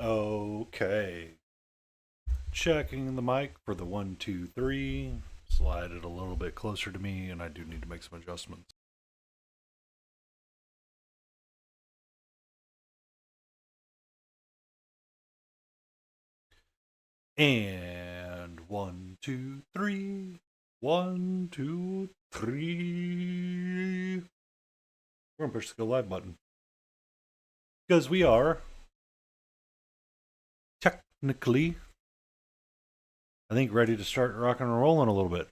Okay. Checking the mic for the 1, 2, 3. Slide it a little bit closer to me, and I do need to make some adjustments. And 1, 2, 3. 1, 2, 3. We're going to push the go live button. Because we are technically, I think, ready to start rocking and rolling a little bit.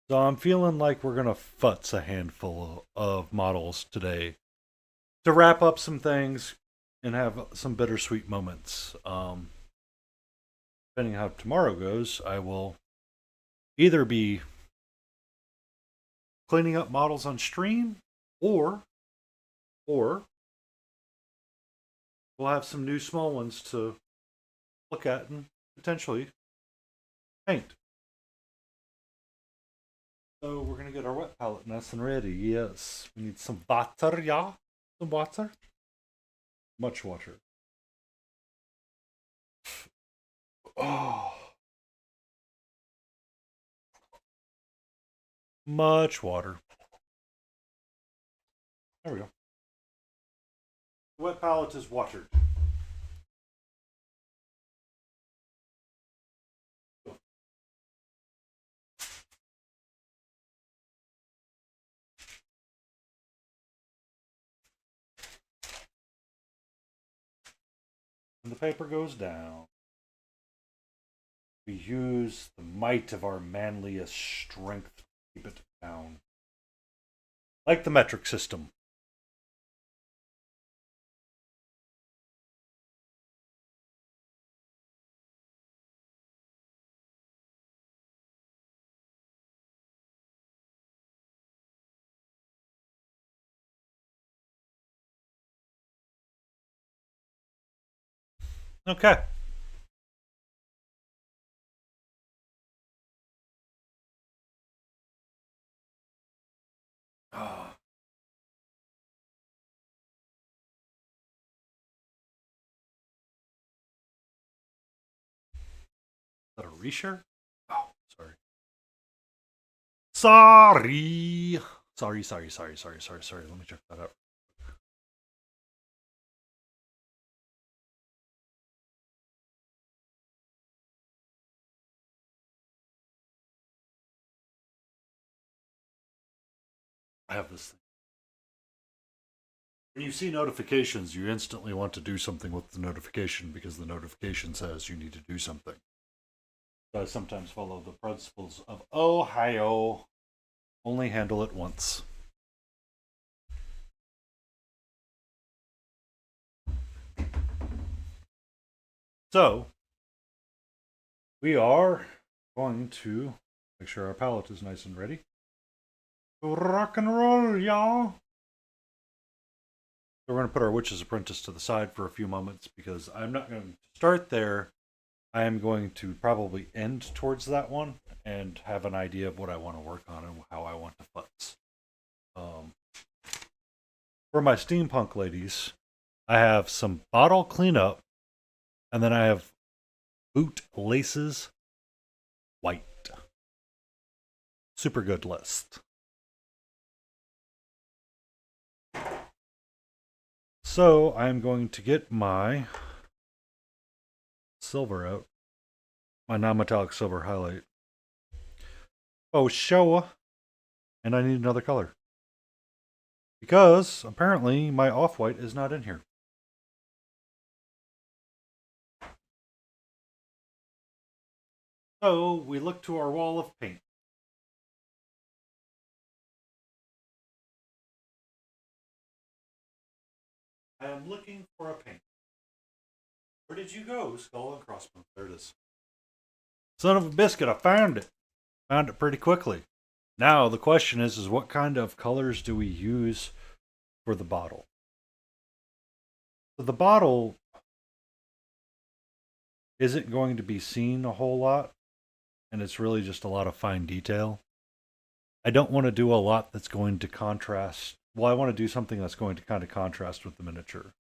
So I'm feeling like we're going to futz a handful of models today to wrap up some things and have some bittersweet moments. Depending how tomorrow goes, I will either be cleaning up models on stream or we'll have some new small ones to look at and potentially paint. So we're gonna get our wet palette nice and ready. Yes, we need some water, yeah, some water, much water. Oh, much water. There we go. The wet palette is watered. And the paper goes down. We use the might of our manliest strength to keep it down. Like the metric system. Okay. Ah, is that a reshare? Oh, sorry. Sorry. Sorry. Let me check that out. I have this thing. When you see notifications, you instantly want to do something with the notification because the notification says you need to do something. So I sometimes follow the principles of Ohio. Only handle it once. So, we are going to make sure our palette is nice and ready. Rock and roll, y'all! So we're going to put our Witch's Apprentice to the side for a few moments because I'm not going to start there. I am going to probably end towards that one and have an idea of what I want to work on and how I want to futz. For my steampunk ladies, I have some bottle cleanup, and then I have boot laces white. Super good list. So I'm going to get my silver out, my non-metallic silver highlight. Oh, show. And I need another color. Because apparently my off-white is not in here. So we look to our wall of paint. I am looking for a paint. Where did you go, Skull and Crossbones? There it is. Son of a biscuit, I found it. Found it pretty quickly. Now the question is what kind of colors do we use for the bottle? So the bottle isn't going to be seen a whole lot, and it's really just a lot of fine detail. I don't want to do a lot that's going to contrast. Well, I want to do something that's going to kind of contrast with the miniature.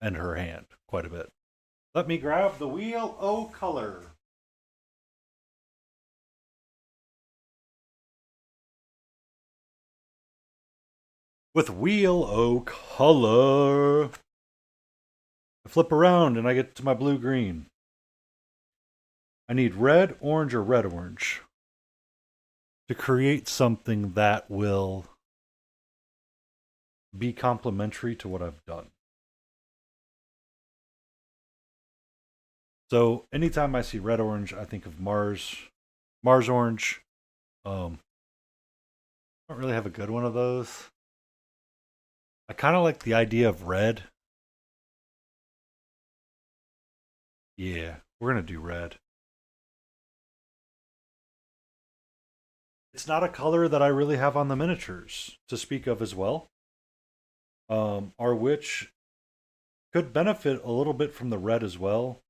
and her hand quite a bit. Let me grab the wheel o' color. With wheel o' color, I flip around and I get to my blue green. I need red, orange, or red, orange to create something that will be complementary to what I've done. So anytime I see red orange, I think of Mars orange. I don't really have a good one of those. I kind of like the idea of red. Yeah, we're gonna do red. It's not a color that I really have on the miniatures to speak of as well. Our witch could benefit a little bit from the red as well,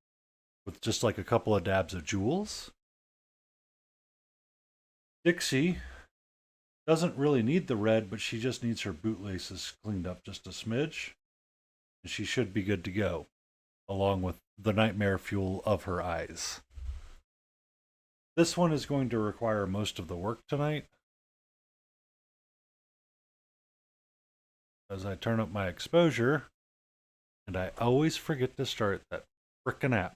with just like a couple of dabs of jewels. Dixie doesn't really need the red, but she just needs her bootlaces cleaned up just a smidge, and she should be good to go, along with the nightmare fuel of her eyes. This one is going to require most of the work tonight. As I turn up my exposure, and I always forget to start that frickin' app.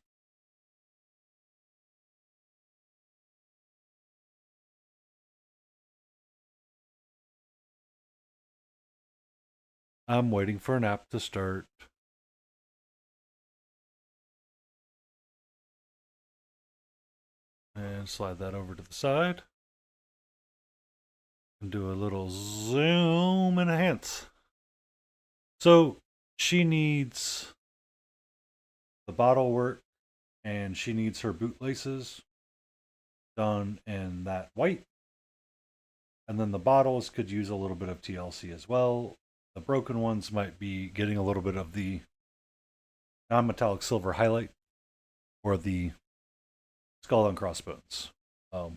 I'm waiting for an app to start. And slide that over to the side. And do a little zoom and enhance. So she needs the bottle work and she needs her bootlaces done in that white. And then the bottles could use a little bit of TLC as well. The broken ones might be getting a little bit of the non-metallic silver highlight or the skull and crossbones.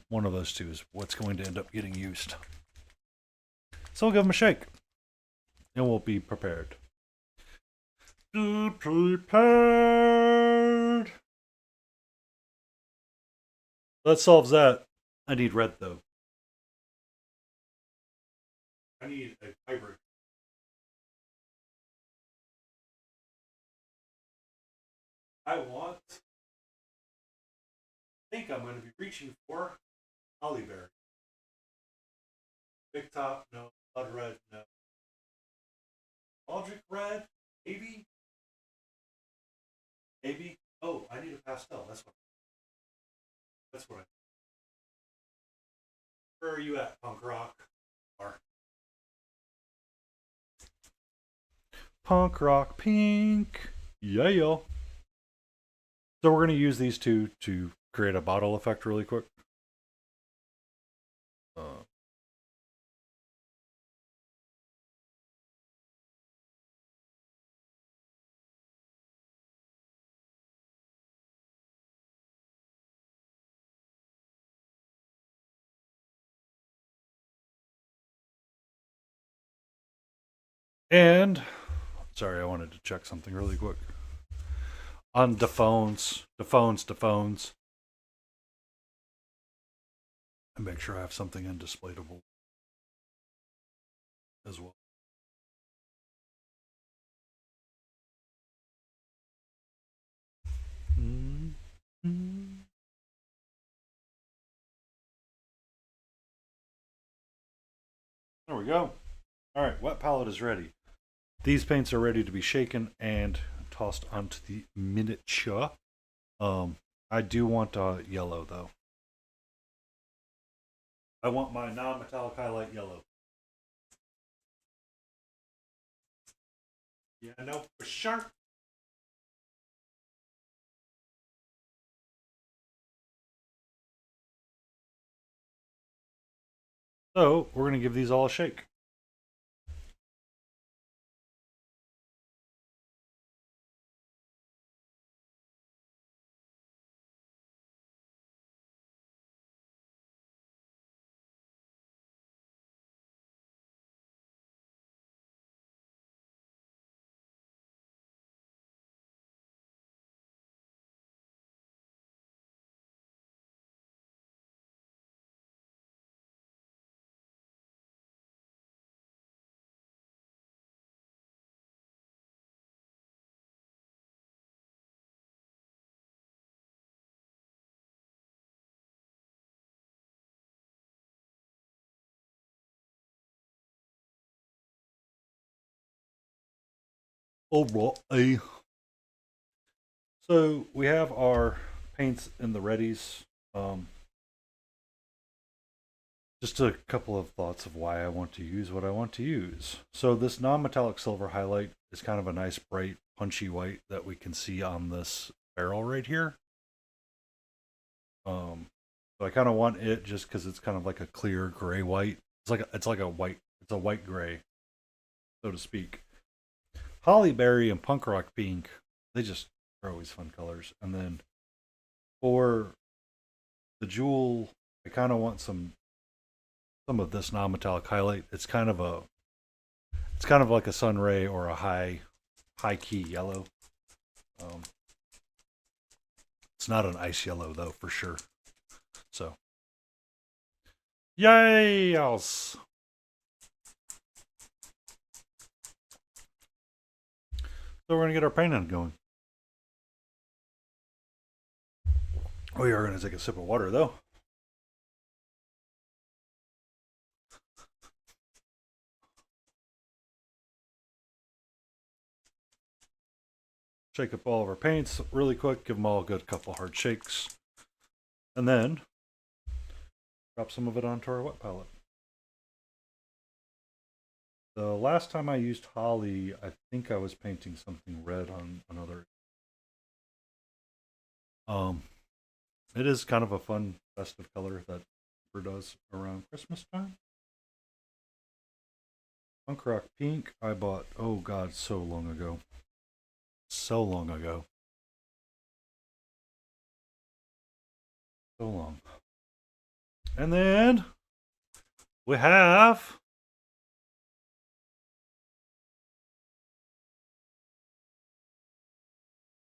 One of those two is what's going to end up getting used. So we'll give them a shake. And we'll be prepared. Be prepared. That solves that. I need red though. I need a hybrid. I think I'm going to be reaching for Hollyberry. Big top, no. Blood red, no. Aldrich red, maybe. Maybe. Oh, I need a pastel. That's what I. Where are you at, punk rock? Or punk rock pink. Yeah, yo. So we're going to use these two to create a bottle effect really quick. And sorry, I wanted to check something really quick. On the phones. And make sure I have something undisplayable as well. Mm-hmm. There we go. All right, wet palette is ready. These paints are ready to be shaken and tossed onto the miniature. I do want yellow though. I want my non-metallic highlight yellow. Yeah, no, for sure. So we're gonna give these all a shake. Alright. So we have our paints in the readies. Um, just a couple of thoughts of why I want to use what I want to use. So this non-metallic silver highlight is kind of a nice bright punchy white that we can see on this barrel right here. So I kind of want it just because it's kind of like a clear gray white. It's a white gray, so to speak. Hollyberry and punk rock pink, they just are always fun colors. And then for the jewel, I kind of want some of this non-metallic highlight. It's kind of like a sunray or a high key yellow. Um, it's not an ice yellow though, for sure. So, yay! So we're gonna get our painting going. We are gonna take a sip of water though. Shake up all of our paints really quick. Give them all a good couple hard shakes, and then drop some of it onto our wet palette. The last time I used Holly, I think I was painting something red on another. It is kind of a fun festive color that Cooper does around Christmas time. Punk Rock Pink I bought, oh god, so long ago. So long ago. So long. And then we have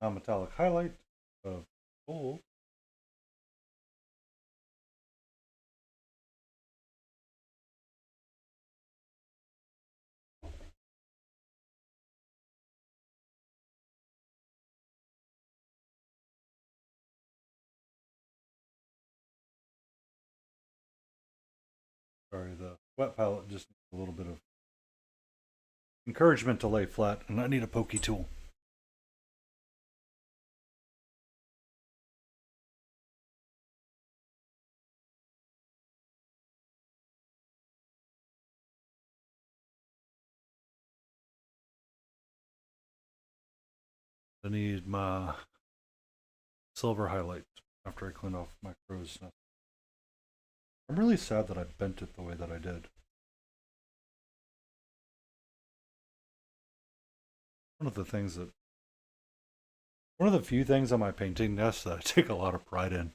a metallic highlight of gold. Sorry, the wet palette just needs a little bit of encouragement to lay flat, and I need a pokey tool. I need my silver highlight after I clean off my crow's nest. I'm really sad that I bent it the way that I did. One of the things that One of the few things on my painting nest that I take a lot of pride in.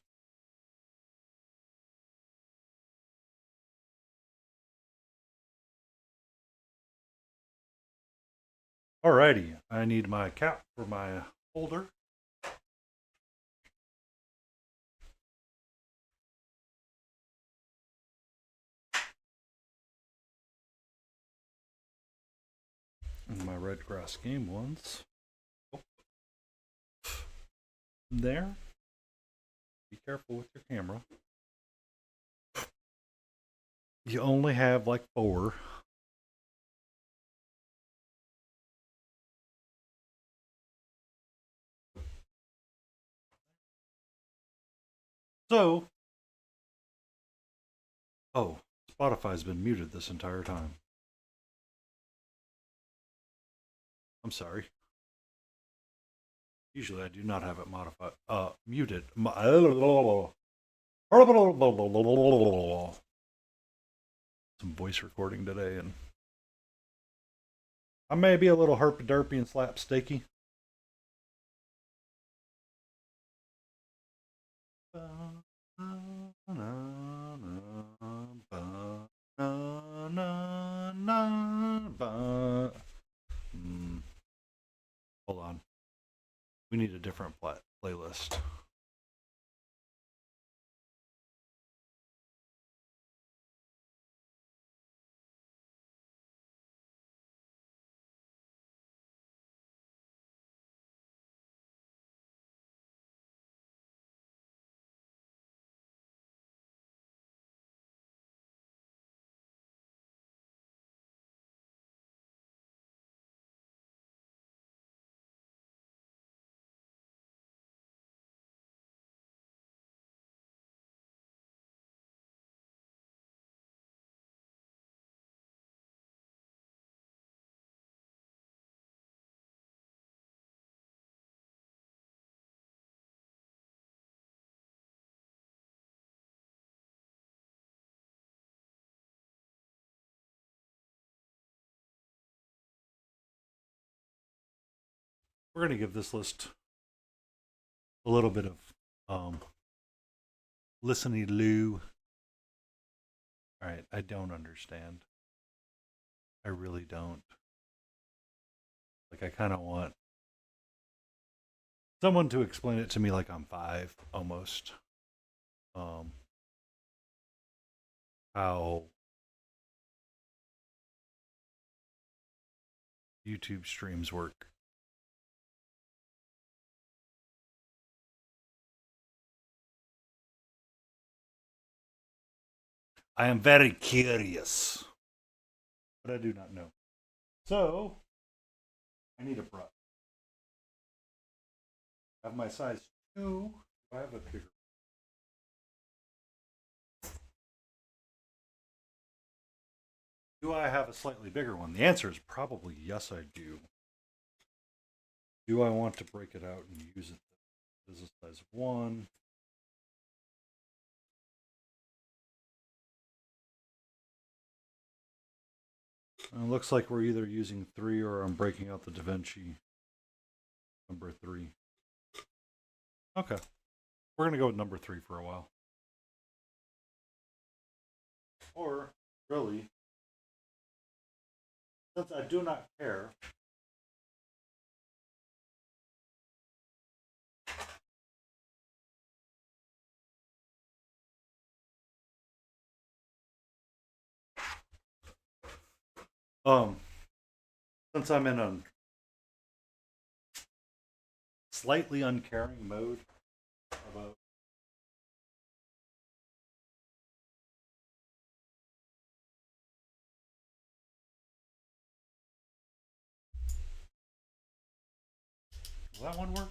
Alrighty, I need my cap for my holder. And my red grass game ones. Oh. There. Be careful with your camera. You only have like 4. So, oh, Spotify's been muted this entire time. I'm sorry. Usually I do not have it modified. Muted. Some voice recording today, and I may be a little herpy derpy and slapsticky. Hold on. We need a different playlist. we're going to give this list a little bit of listen Lou. All right, I don't understand. I really don't. Like, I kind of want someone to explain it to me like I'm 5 almost. How YouTube streams work. I am very curious, but I do not know. So, I need a brush. I have my size 2. I have a bigger. Do I have a slightly bigger one? The answer is probably yes, I do. Do I want to break it out and use it as a size 1? It looks like we're either using 3 or I'm breaking out the DaVinci number 3. Okay. We're going to go with number 3 for a while. Or, really, since I do not care, since I'm in a slightly uncaring mode about will that one work?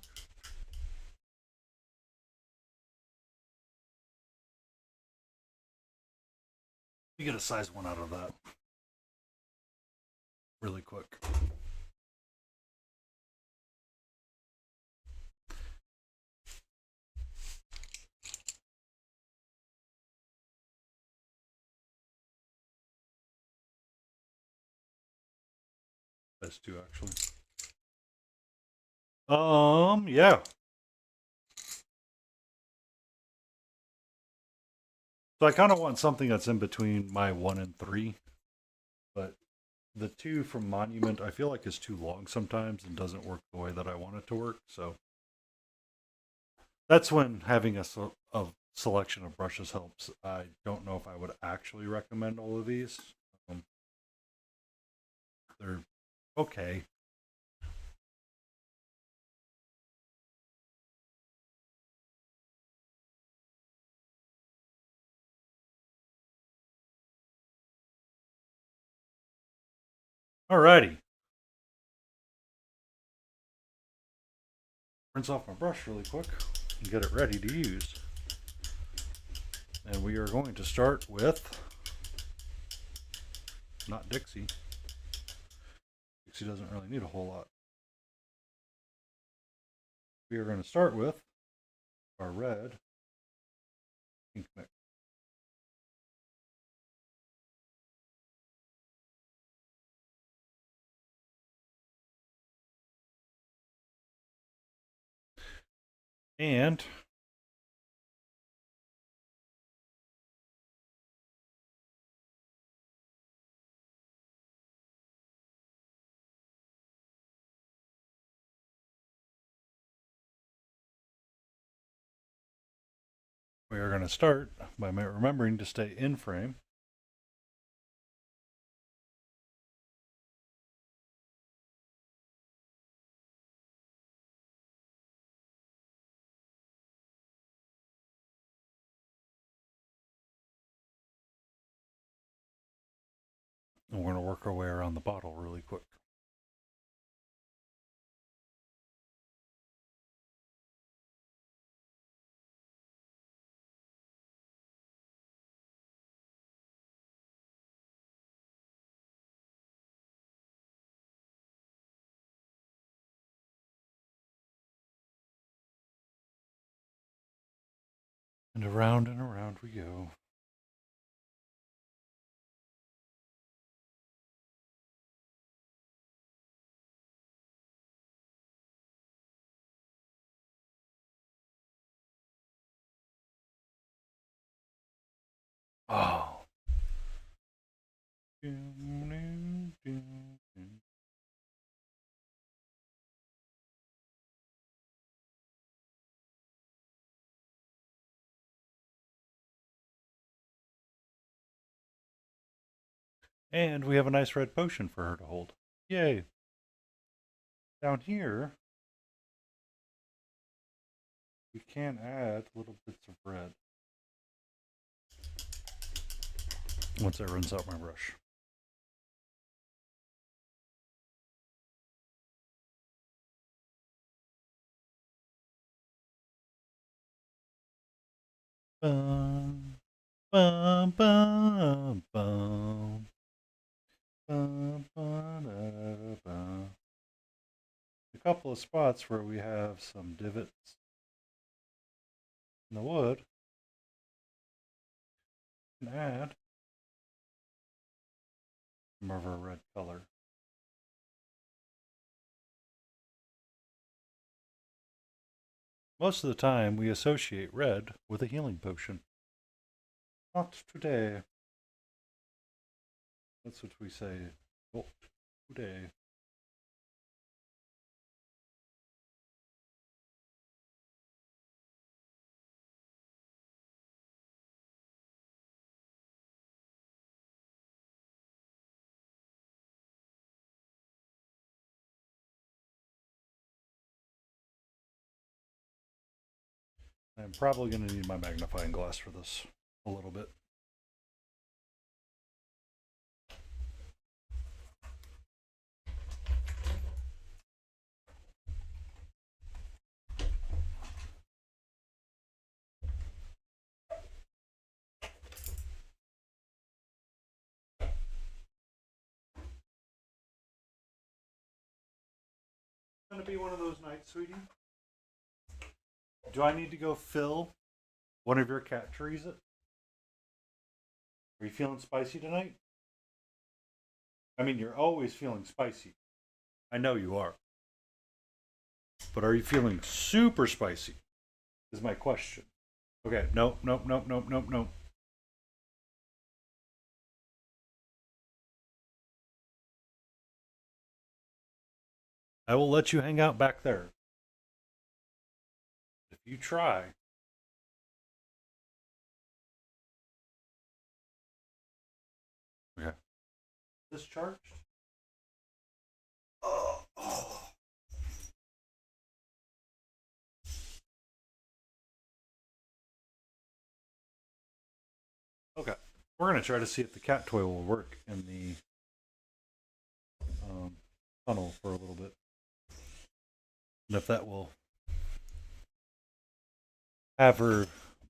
You get a size 1 out of that really quick. Size 2 actually. Yeah. So I kind of want something that's in between my 1 and 3, but the 2 from Monument I feel like is too long sometimes and doesn't work the way that I want it to work. So that's when having a selection of brushes helps. I don't know if I would actually recommend all of these. They're okay. Alrighty. Rinse off my brush really quick and get it ready to use. And we are going to start with not Dixie. Dixie doesn't really need a whole lot. We are going to start with our red ink mix. And we are going to start by remembering to stay in frame. And we're going to work our way around the bottle really quick. And around we go. Oh. And we have a nice red potion for her to hold. Yay. Down here, we can add little bits of red. Once I rinse out my brush. Bum, bum, bum, bum. Bum, ba, da, bum. A couple of spots where we have some divots in the wood. And add more of a red color. Most of the time, we associate red with a healing potion. Not today. That's what we say. Not today. I'm probably going to need my magnifying glass for this a little bit. It's going to be one of those nights, sweetie. Do I need to go fill one of your cat trees? Are you feeling spicy tonight? I mean, you're always feeling spicy. I know you are. But are you feeling super spicy? Is my question. Okay, nope, nope, nope, nope, nope, nope. I will let you hang out back there. If you try. Okay. Discharged? Oh. Okay. We're going to try to see if the cat toy will work in the tunnel for a little bit. And if that will have her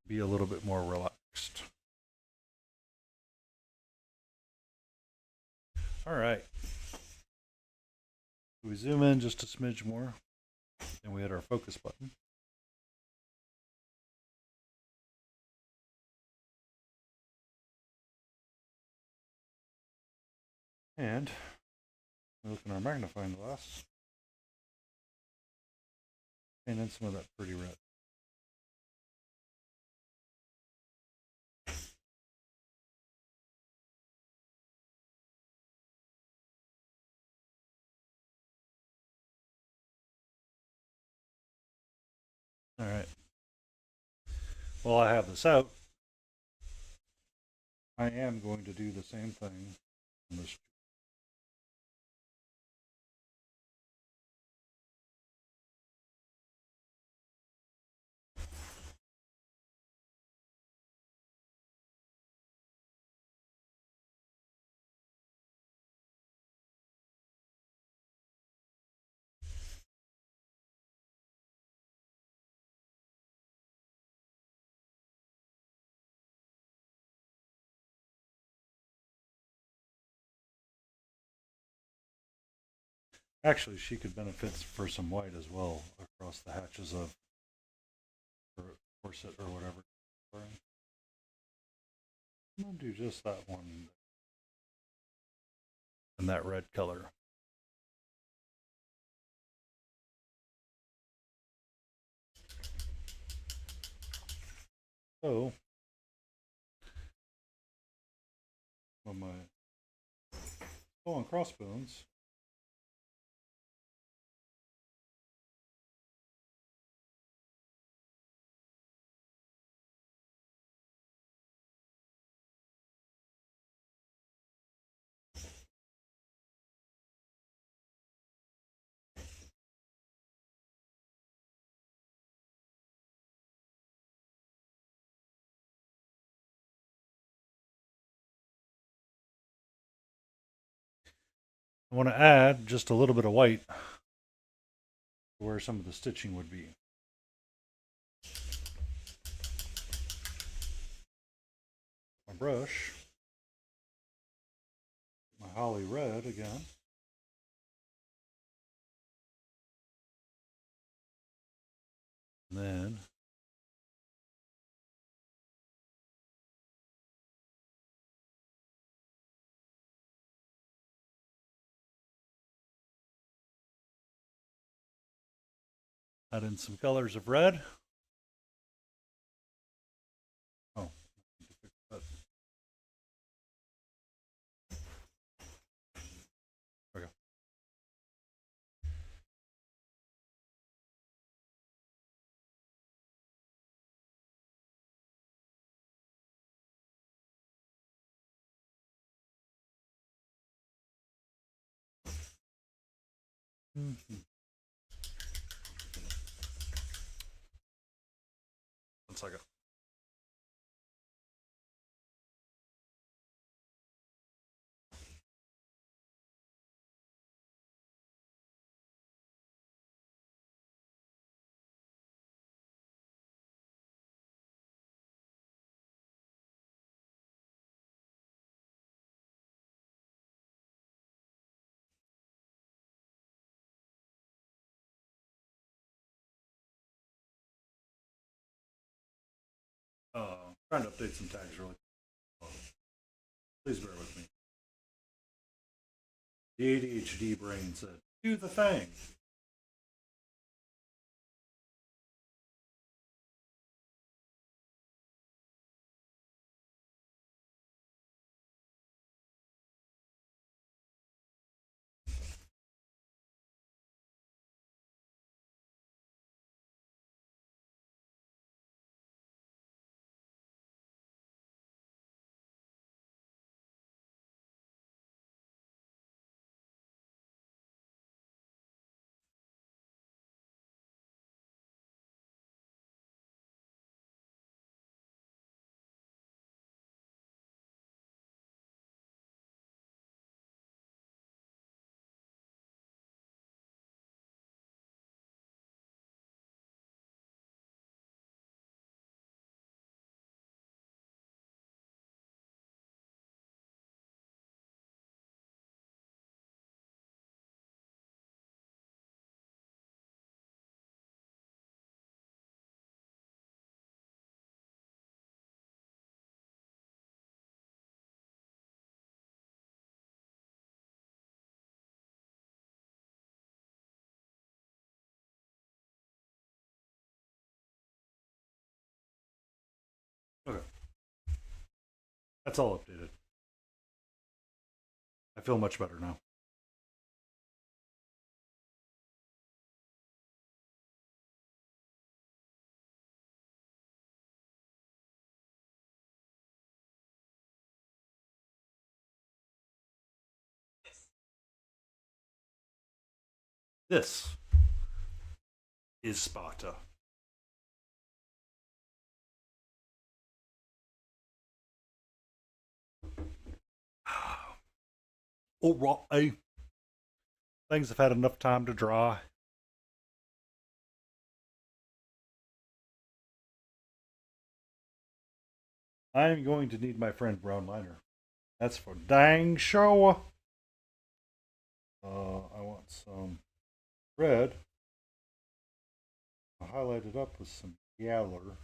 be a little bit more relaxed. All right. We zoom in just a smidge more, and we hit our focus button. And we look in our magnifying glass, and then some of that pretty red. All right. While I have this out, I am going to do the same thing on this. Actually, she could benefit for some white as well across the hatches of her corset or whatever. I'm going to do just that one in that red color. So, skull and crossbones. I want to add just a little bit of white where some of the stitching would be. My brush, my holly red again. And then add in some colors of red. Oh, there we go. Mm-hmm. 1 second. Trying to update some tags really. Please bear with me. The ADHD brain said, do the thing. Okay. That's all updated. I feel much better now. This is Sparta. All right. Things have had enough time to dry. I'm going to need my friend brown liner. That's for dang sure. I want some red. I'll highlight it up with some yaller.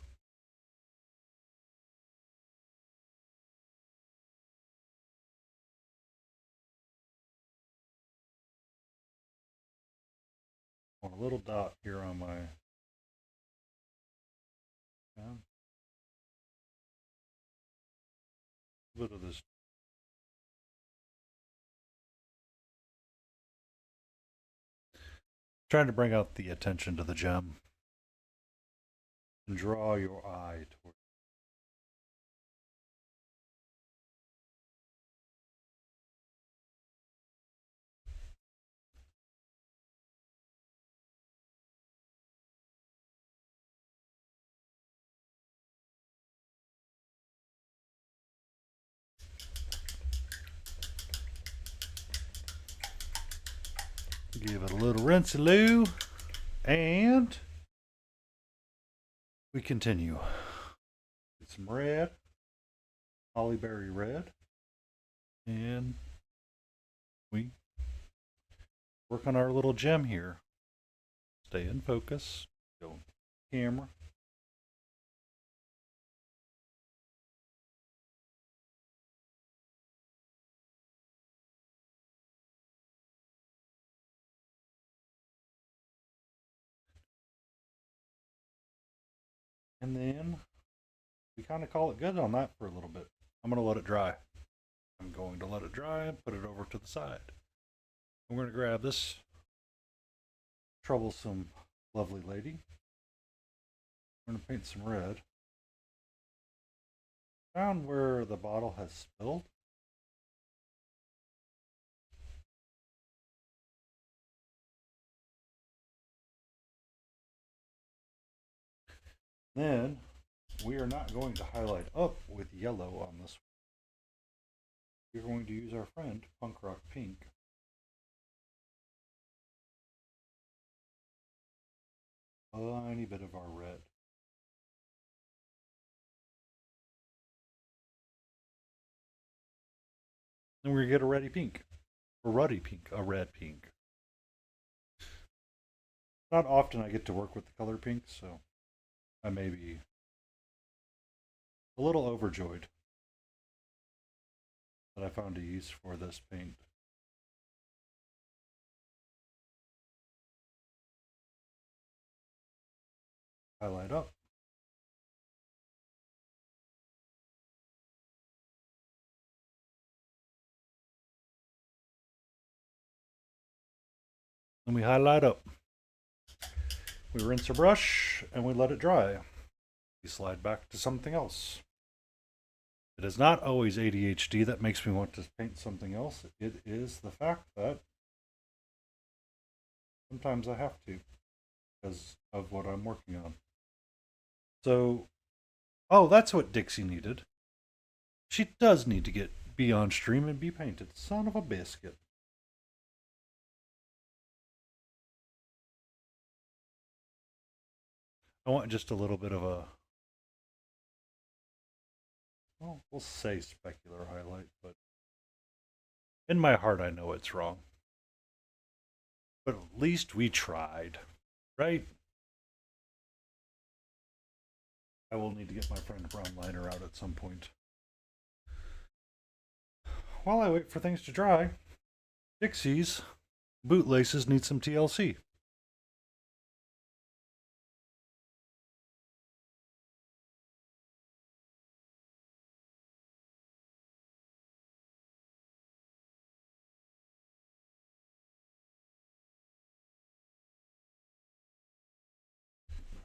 On a little dot here on my a bit of this Trying to bring out the attention to the gem and draw your eye toward. Give it a little rinse-a-loo, and we continue. Get some red, hollyberry red, and we work on our little gem here. Stay in focus. Go camera. And then we kind of call it good on that for a little bit. I'm going to let it dry. I'm going to let it dry and put it over to the side. I'm going to grab this troublesome, lovely lady. I'm going to paint some red. Down where the bottle has spilled. Then we are not going to highlight up with yellow on this one. We're going to use our friend Punk Rock Pink. A tiny bit of our red. Then we're going to get a reddy pink. A ruddy pink. A red pink. Not often I get to work with the color pink, so I may be a little overjoyed that I found a use for this paint. Highlight up. And we highlight up. We rinse our brush and we let it dry. We slide back to something else. It is not always ADHD that makes me want to paint something else. It is the fact that sometimes I have to because of what I'm working on. So, oh, that's what Dixie needed. She does need to be on stream and be painted. Son of a biscuit. I want just a little bit of a, well, we'll say specular highlight, but in my heart I know it's wrong. But at least we tried, right? I will need to get my friend Brown Liner out at some point. While I wait for things to dry, Dixie's bootlaces need some TLC.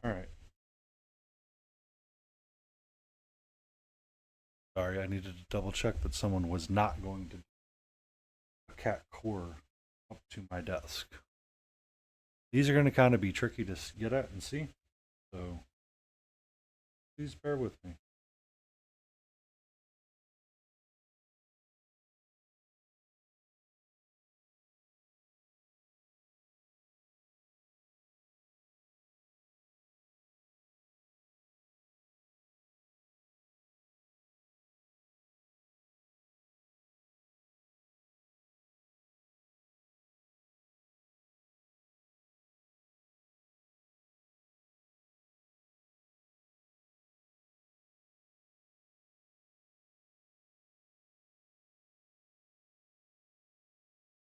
All right. Sorry, I needed to double check that someone was not going to a cat core up to my desk. These are going to kind of be tricky to get at and see, so please bear with me.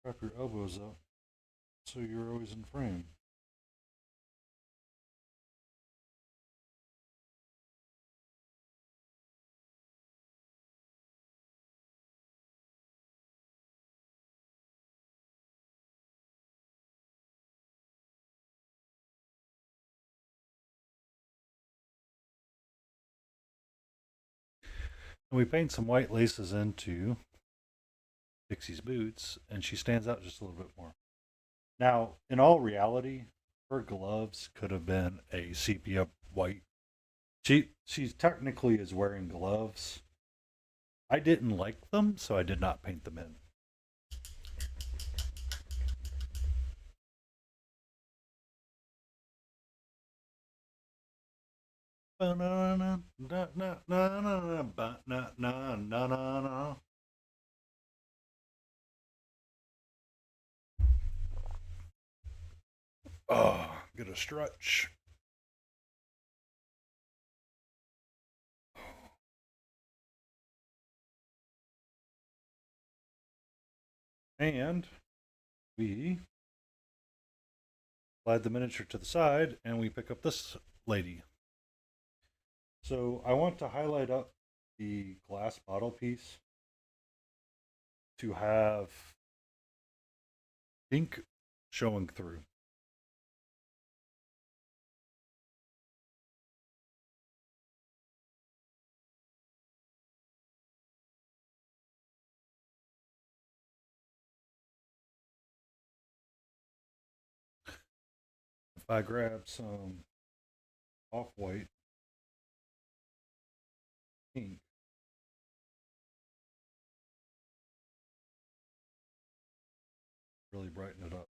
Wrap your elbows up so you're always in frame. And we paint some white laces into Dixie's boots, and she stands out just a little bit more. Now, in all reality, her gloves could have been a sepia white. She technically is wearing gloves. I didn't like them, so I did not paint them in. Oh, get a stretch. And we slide the miniature to the side and we pick up this lady. So I want to highlight up the glass bottle piece to have ink showing through. If I grab some off-white ink, really brighten it up.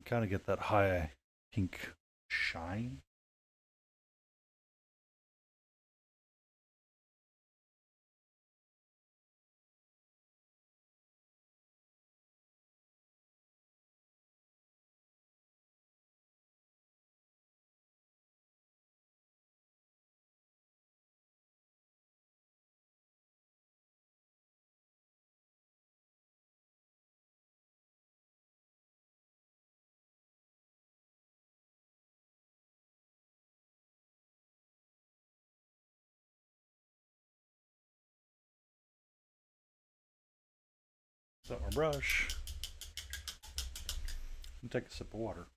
Kind of get that high pink shine. Set my brush and take a sip of water.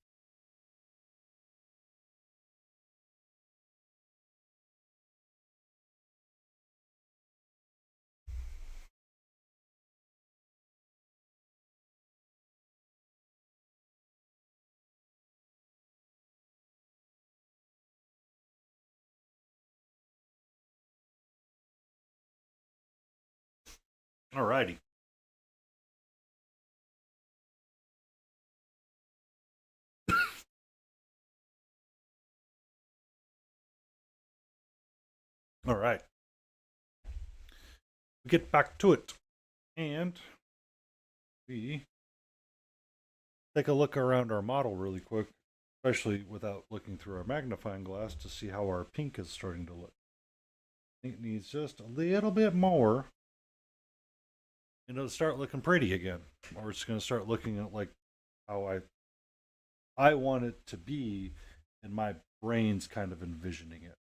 Alrighty. All right. We get back to it. And we take a look around our model really quick, especially without looking through our magnifying glass to see how our pink is starting to look. It needs just a little bit more and it'll start looking pretty again. Or it's going to start looking at like how I want it to be and my brain's kind of envisioning it.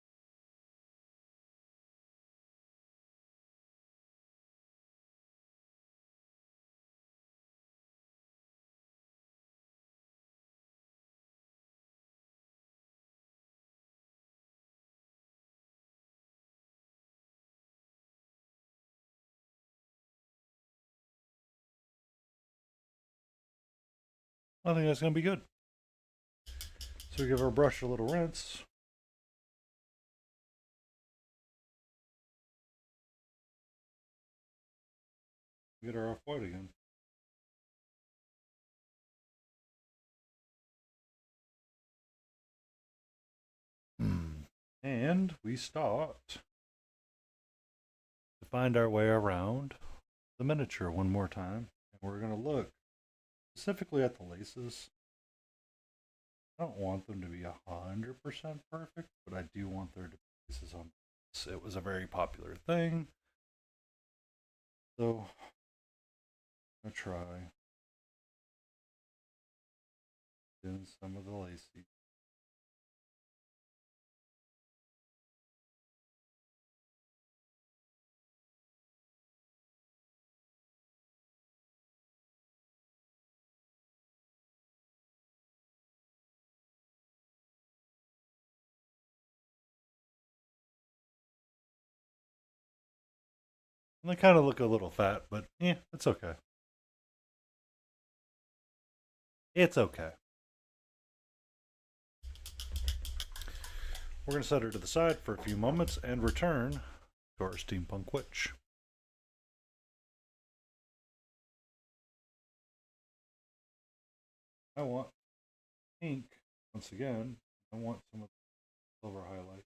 I think that's going to be good. So we give our brush a little rinse. Get her off white again. And we start to find our way around the miniature one more time. And we're going to look specifically at the laces. I don't want them to be 100% perfect, but I do want there to be laces on this. It was a very popular thing. So I'm going to try doing some of the lacy. And they kind of look a little fat, but yeah, it's okay. It's okay. We're going to set her to the side for a few moments and return to our steampunk witch. I want pink once again. I want some of the silver highlight.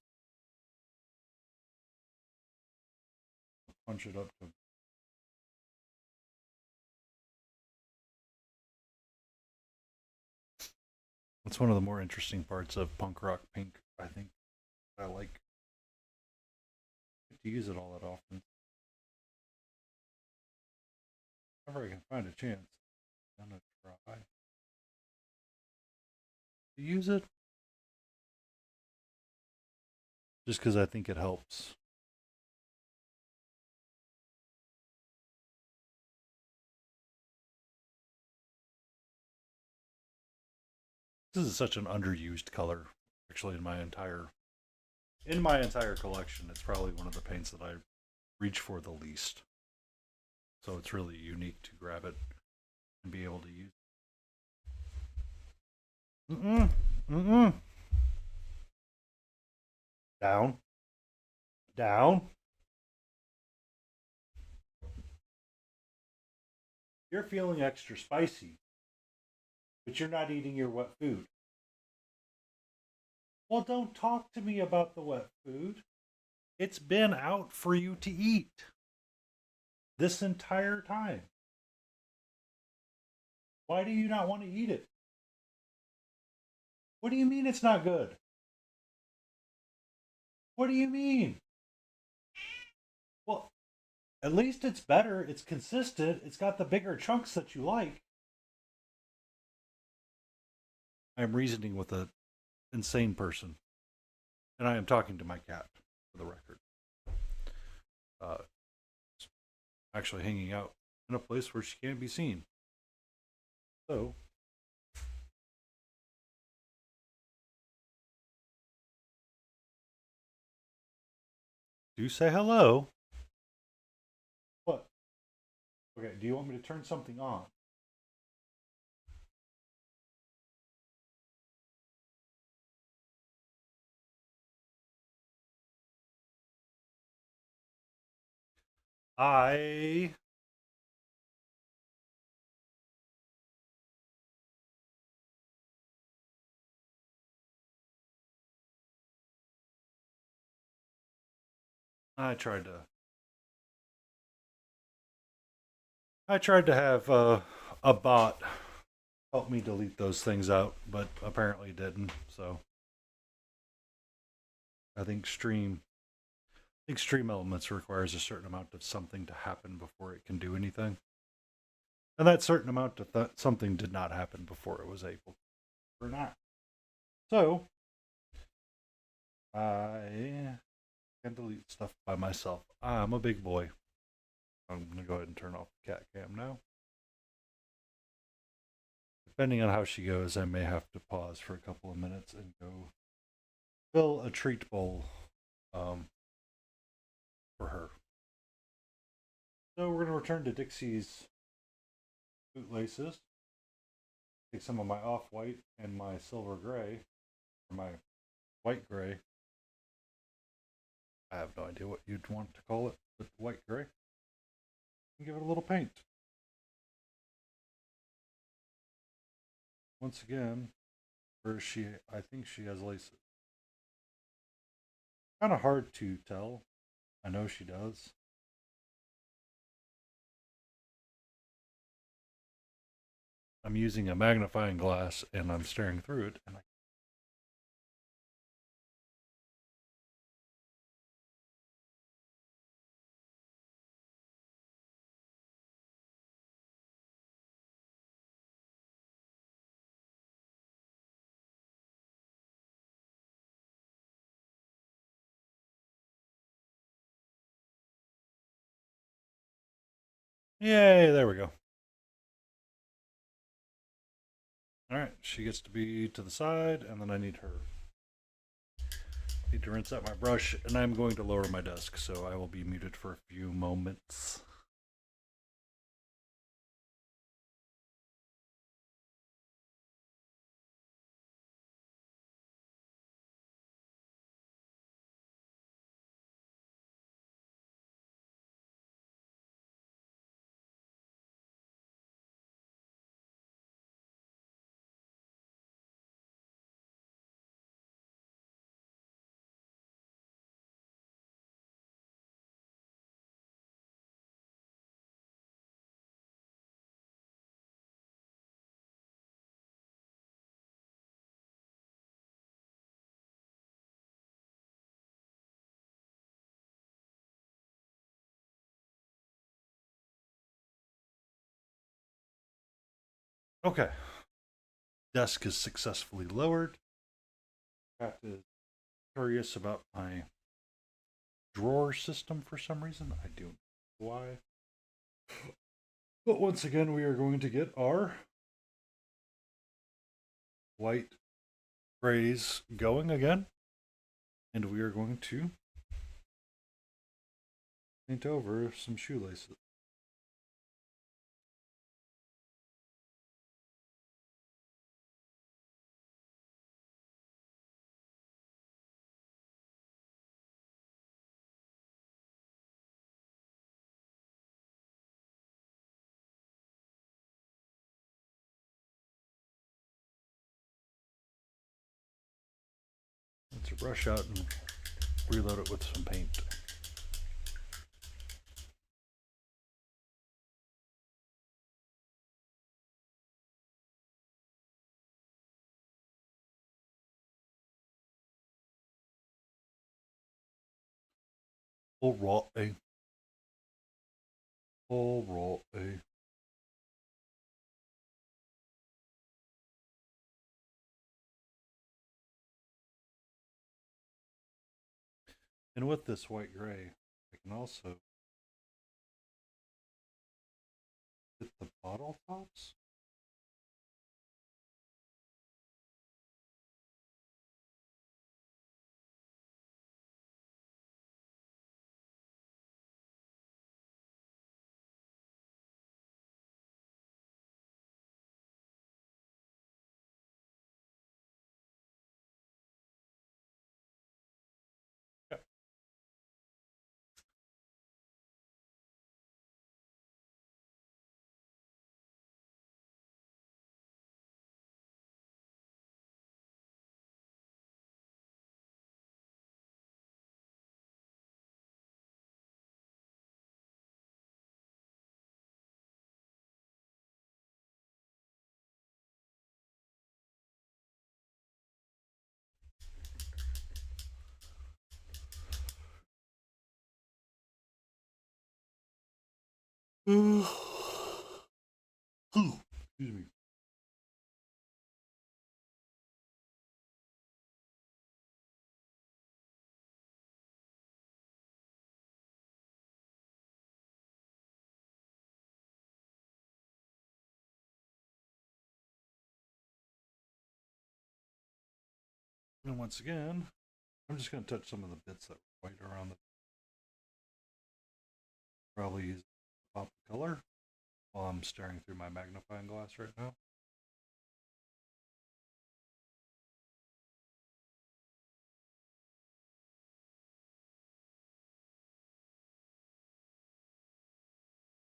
Punch it up to. It's one of the more interesting parts of punk rock pink, I think. I like to use it all that often. Whenever I can find a chance, I'm gonna try to use it. Just because I think it helps. This is such an underused color, actually, in my entire collection. It's probably one of the paints that I reach for the least. So it's really unique to grab it and be able to use. Mm-mm. Mm-mm. Down. Down. You're feeling extra spicy, but you're not eating your wet food. Well, don't talk to me about the wet food. It's been out for you to eat this entire time. Why do you not want to eat it? What do you mean it's not good? What do you mean? Well, at least it's better. It's consistent. It's got the bigger chunks that you like. I am reasoning with an insane person, and I am talking to my cat, for the record. Uh, actually hanging out in a place where she can't be seen. So, do say hello. What? Okay, do you want me to turn something on? I I tried to have a bot help me delete those things out, but apparently didn't. So I think Stream Elements requires a certain amount of something to happen before it can do anything, and that certain amount of something did not happen before it was able or not. So I can delete stuff by myself. I'm a big boy. I'm gonna go ahead and turn off the cat cam now. Depending on how she goes, I may have to pause for a couple of minutes and go fill a treat bowl for her. So we're going to return to Dixie's bootlaces. Take some of my off-white and my silver gray, or my white gray. I have no idea what you'd want to call it, but white gray. And give it a little paint. Once again, where she, I think she has laces. Kind of hard to tell. I know she does. I'm using a magnifying glass and I'm staring through it, and yay, there we go. All right, she gets to be to the side, and then I need her. Need to rinse out my brush, and I'm going to lower my desk, so I will be muted for a few moments. Okay. Desk is successfully lowered. Cat is curious about my drawer system for some reason. I don't know why. But once again, we are going to get our white grays going again. And we are going to paint over some shoelaces. Let's brush out and reload it with some paint. Alright. Alright. And with this white gray, I can also hit the bottle tops. Yep. Excuse me. And once again, I'm just going to touch some of the bits that were white around the. Probably use pop color while I'm staring through my magnifying glass right now.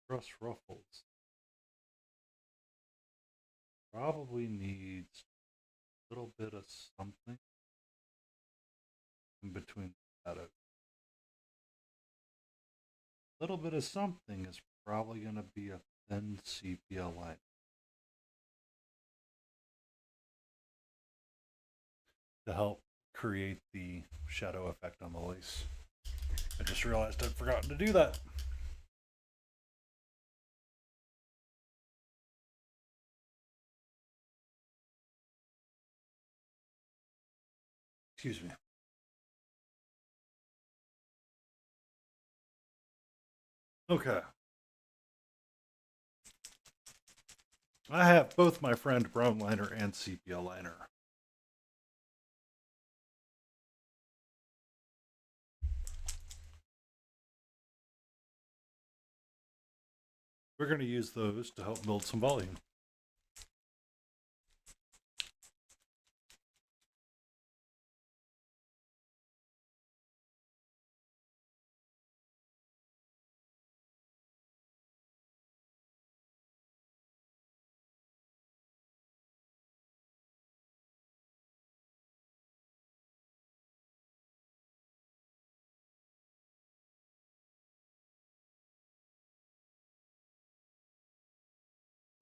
Dress ruffles. Probably needs a little bit of something in between the shadows. A little bit of something is probably going to be a thin sepia line to help create the shadow effect on the lace. I just realized I'd forgotten to do that. Excuse me. Okay. I have both my friend brown liner and sepia liner. We're going to use those to help build some volume.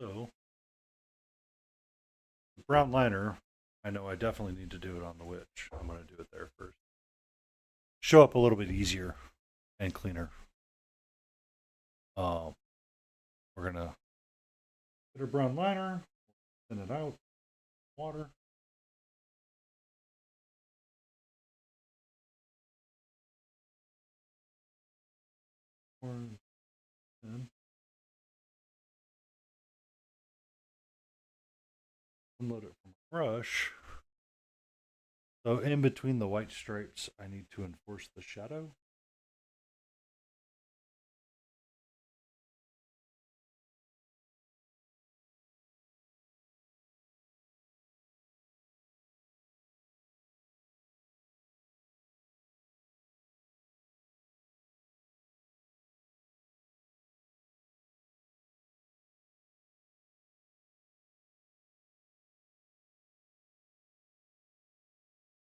So, the brown liner, I know I definitely need to do it on the witch. I'm going to do it there first. Show up a little bit easier and cleaner. We're going to get our brown liner, thin it out, water. And unload it from a brush. So in between the white stripes, I need to enforce the shadow.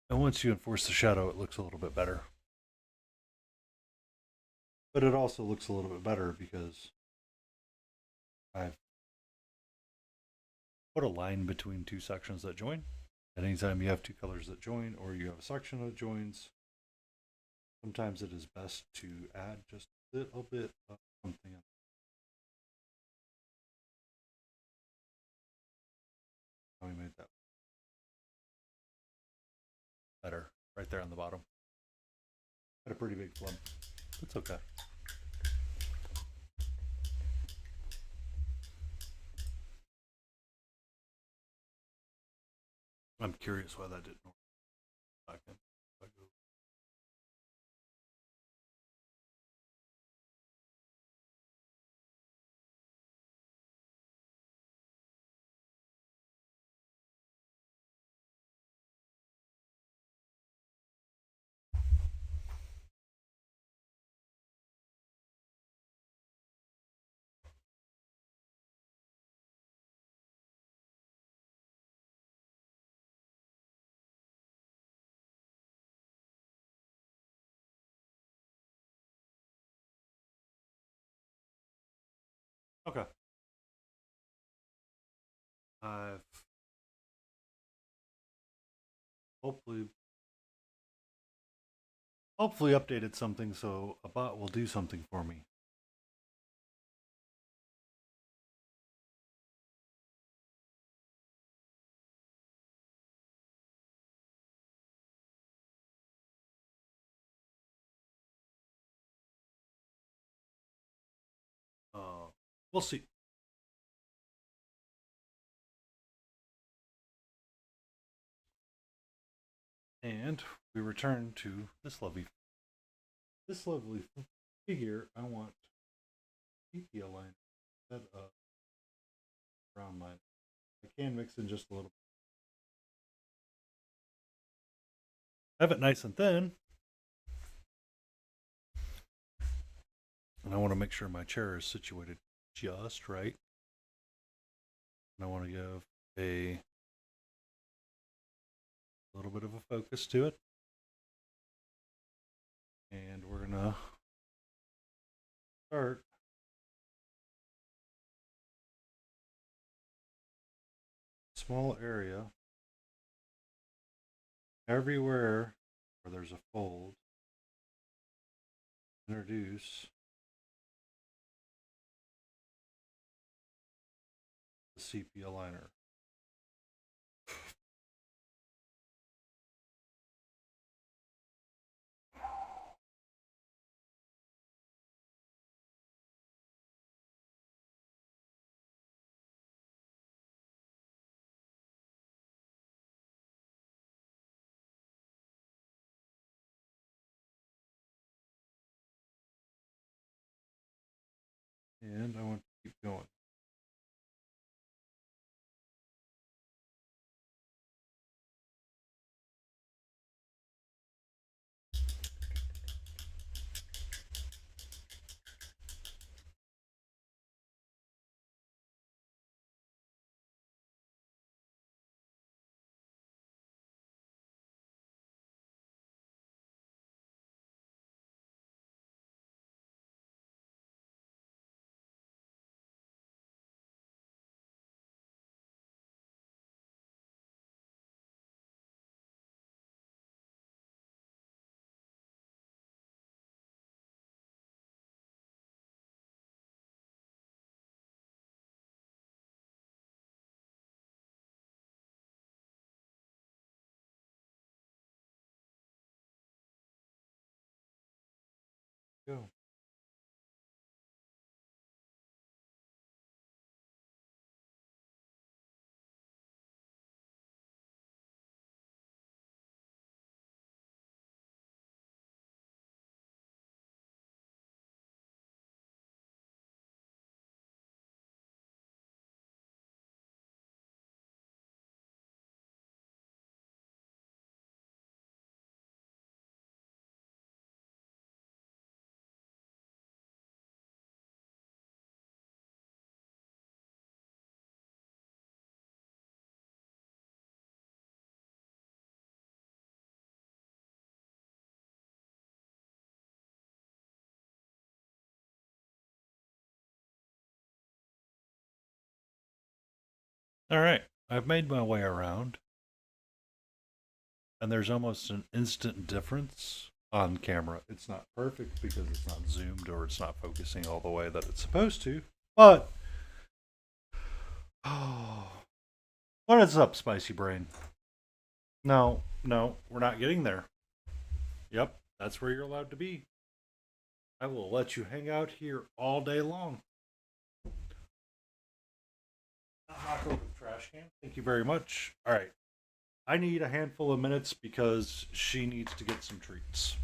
And once you enforce the shadow, it looks a little bit better. But it also looks a little bit better because I've put a line between two sections that join. And anytime you have two colors that join or you have a section that joins, sometimes it is best to add just a little bit of something. How we made that better right there on the bottom. Had a pretty big flub. It's okay. I'm curious why that didn't work. Okay. I've hopefully updated something so a bot will do something for me. We'll see. And we return to this lovely figure. I want sepia line instead of brown line. I can mix in just a little. Have it nice and thin. And I want to make sure my chair is situated just right. And I want to give a little bit of a focus to it. And we're going to start small area everywhere where there's a fold. Introduce the sepia liner. And I want to keep going All right, I've made my way around, and there's almost an instant difference on camera. It's not perfect because it's not zoomed or it's not focusing all the way that it's supposed to. But oh, what is up, Spicy Brain? No, no, we're not getting there. Yep, that's where you're allowed to be. I will let you hang out here all day long. Knock over the trash can. Thank you very much. All right. I need a handful of minutes because she needs to get some treats.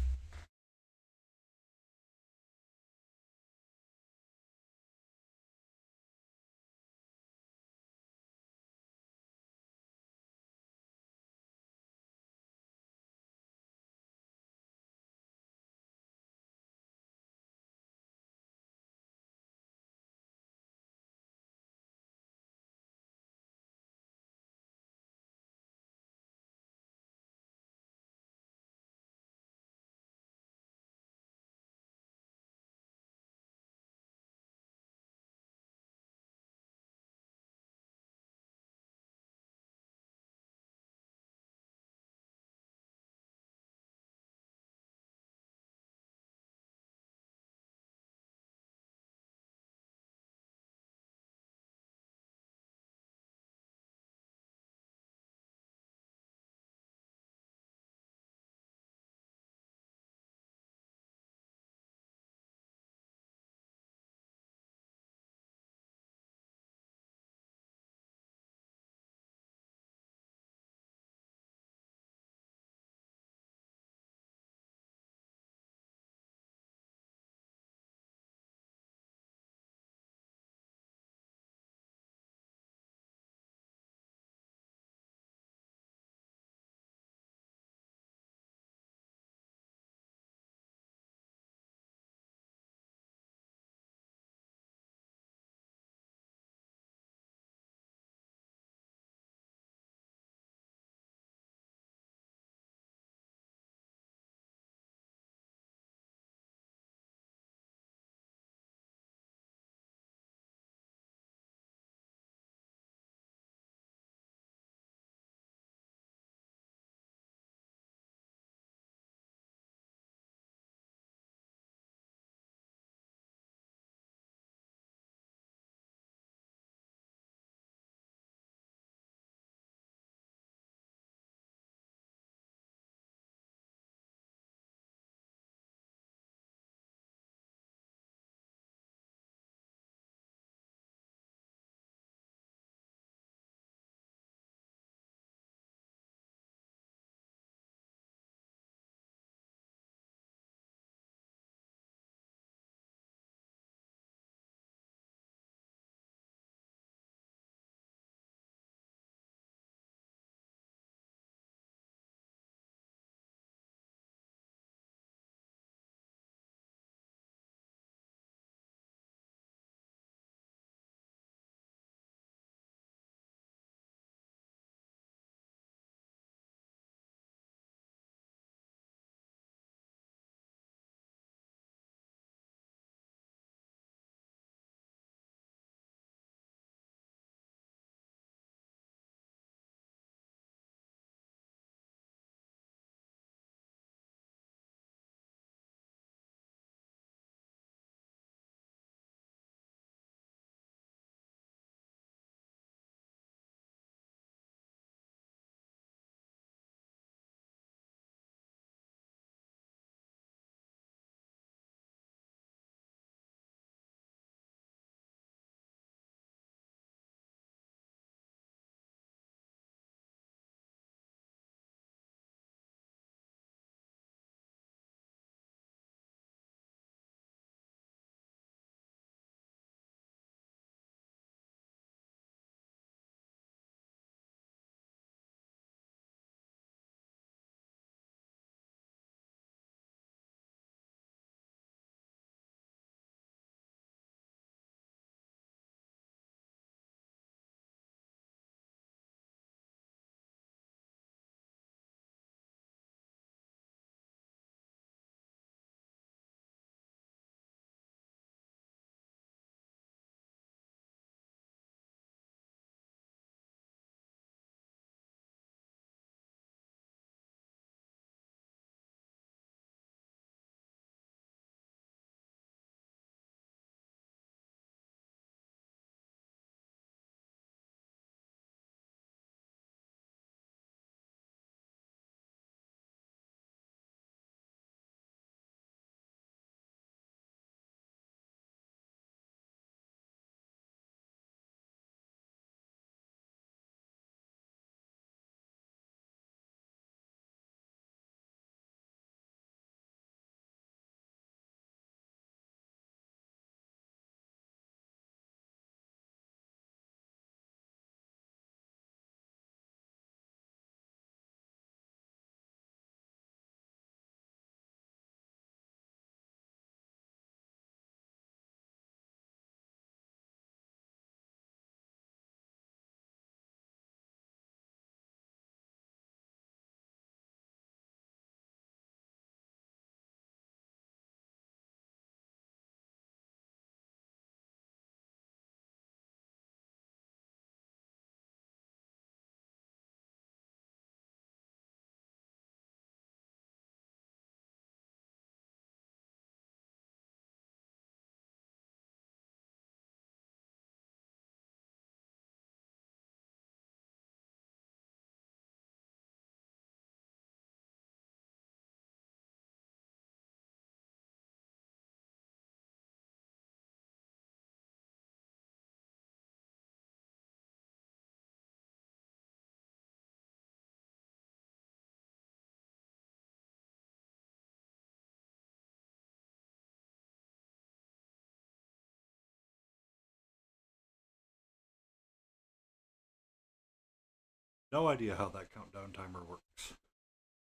No idea how that countdown timer works.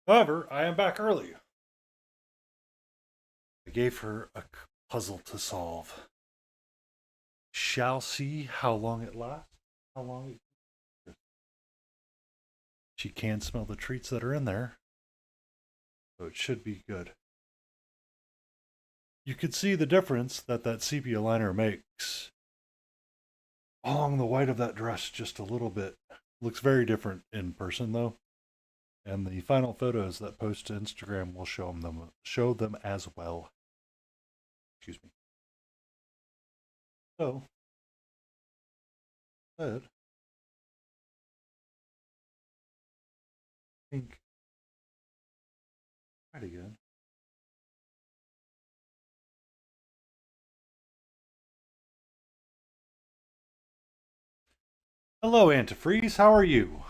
However, I am back early. I gave her a puzzle to solve. Shall see how long it lasts. How long it. She can smell the treats that are in there, so it should be good. You could see the difference that sepia liner makes along the white of that dress just a little bit. Looks very different in person though. And the final photos that post to Instagram will show them as well. Excuse me. So, good. I think pretty good. Hello, Antifreeze. How are you?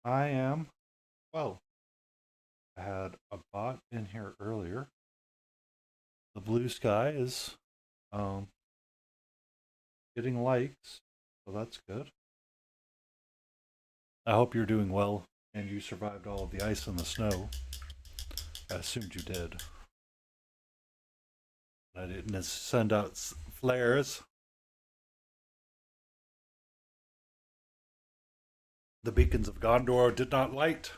I am well. I had a bot in here earlier. The blue sky is um, getting likes, so that's good. I hope you're doing well and you survived all of the ice and the snow. I assumed you did. I didn't send out flares. The beacons of Gondor did not light.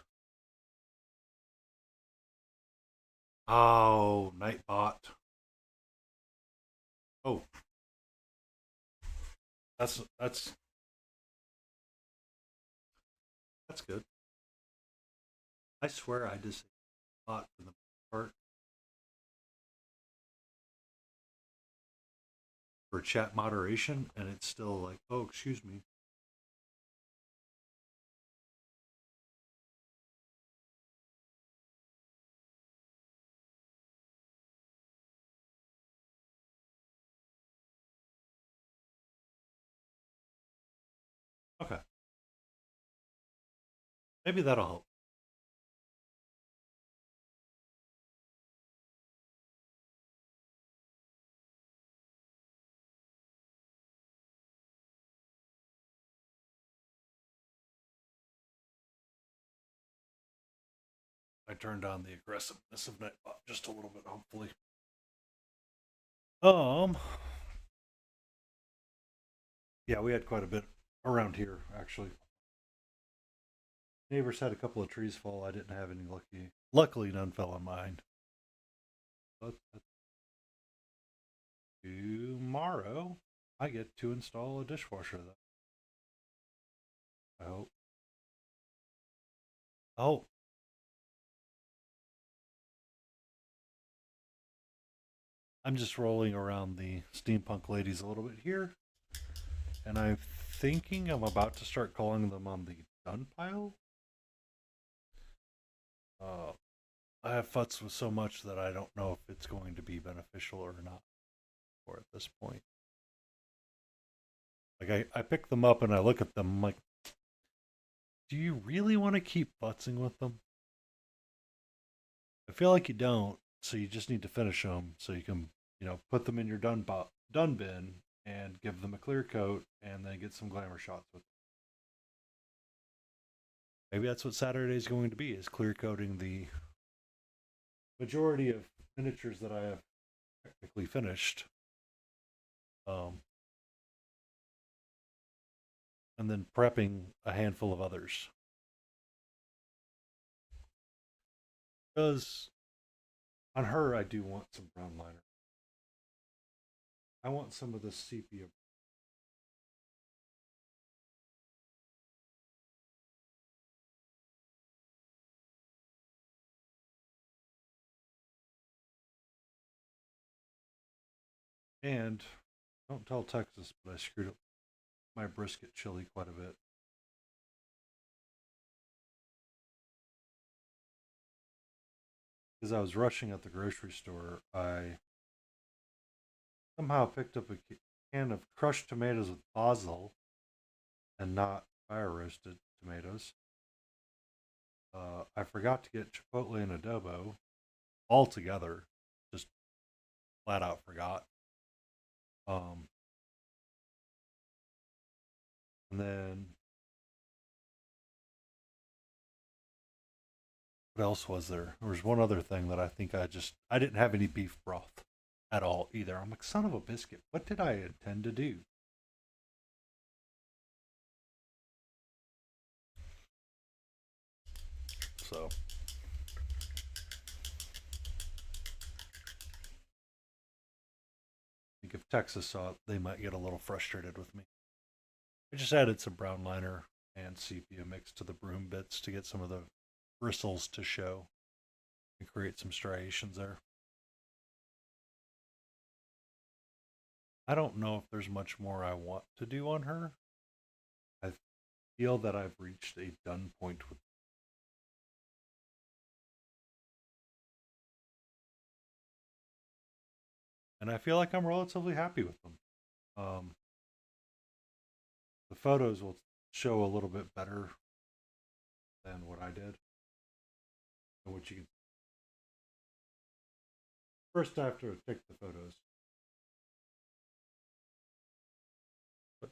Oh, Nightbot. Oh, that's good. I swear I disabled bot for the part for chat moderation, and it's still like, oh, excuse me. Okay, maybe that'll help. I turned on the aggressiveness of Nightbot just a little bit, hopefully. Yeah, we had quite a bit around here, actually. Neighbors had a couple of trees fall. I didn't have any luckily, none fell on mine. But tomorrow, I get to install a dishwasher, though. I hope. Oh, I'm just rolling around the steampunk ladies a little bit here. And I'm thinking I'm about to start calling them on the done pile. I have futzed with so much that I don't know if it's going to be beneficial or not for at this point. Like I pick them up and I look at them, I'm like, do you really want to keep futzing with them? I feel like you don't, so you just need to finish them so you can, put them in your done bin and give them a clear coat and then get some glamour shots with them. Maybe that's what Saturday is going to be, is clear coating the majority of miniatures that I have technically finished. And then prepping a handful of others. Because on her, I do want some brown liner. I want some of the sepia. And don't tell Texas, but I screwed up my brisket chili quite a bit. Because I was rushing at the grocery store, I somehow picked up a can of crushed tomatoes with basil and not fire roasted tomatoes. I forgot to get chipotle and adobo all together. Just flat out forgot. Um, What else was there? There was one other thing that I didn't have any beef broth at all either. I'm like, son of a biscuit. What did I intend to do? So I think if Texas saw it, they might get a little frustrated with me. I just added some brown liner and sepia mix to the broom bits to get some of the bristles to show and create some striations there. I don't know if there's much more I want to do on her. I feel that I've reached a done point with, and I feel like I'm relatively happy with them. Um, the photos will show a little bit better than what I did. And what you can first I have to take the photos. But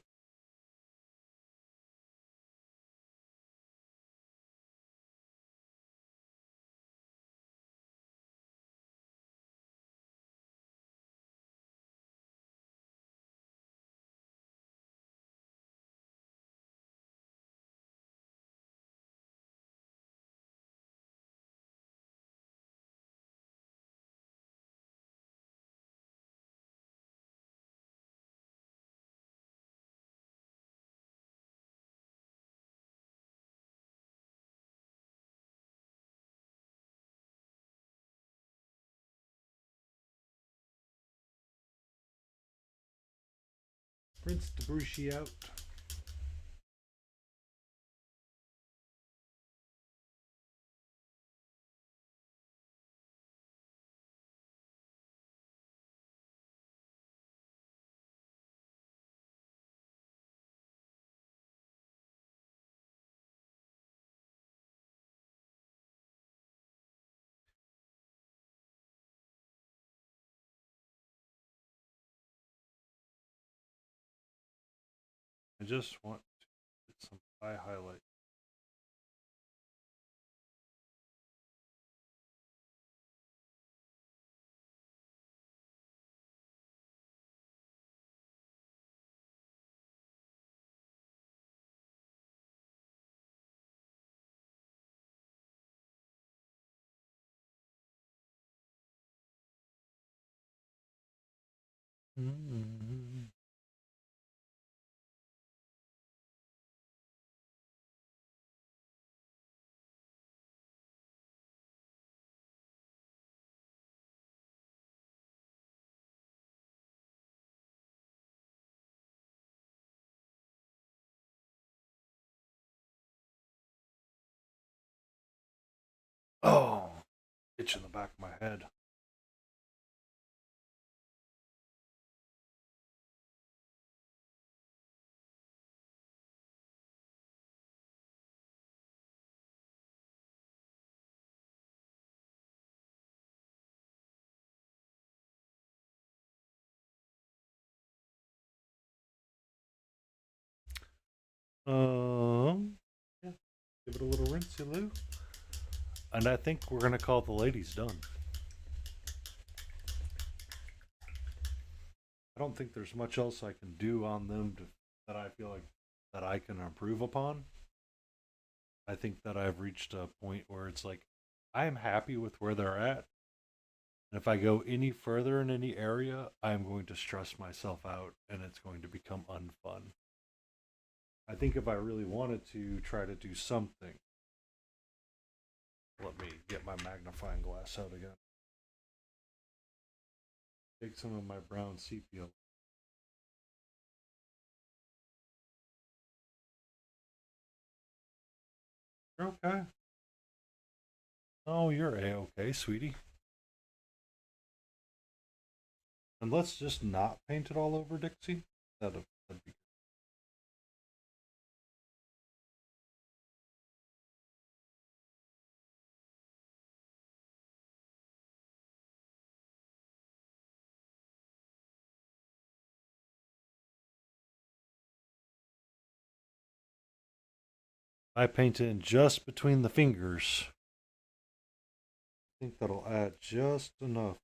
rinse the Brucey out. I just want to get some eye highlight. Mm-hmm. Oh, itch in the back of my head. Yeah, give it a little rinse, Lou. And I think we're gonna call the ladies done. I don't think there's much else I can do on them that I feel like that I can improve upon. I think that I've reached a point where it's like I am happy with where they're at. And if I go any further in any area, I'm going to stress myself out and it's going to become unfun. I think if I really wanted to try to do something, let me get my magnifying glass out again. Take some of my brown sepia. You're okay. Oh, you're a-okay, sweetie. And let's just not paint it all over, Dixie. That'd be. I paint in just between the fingers. think that'll add just enough.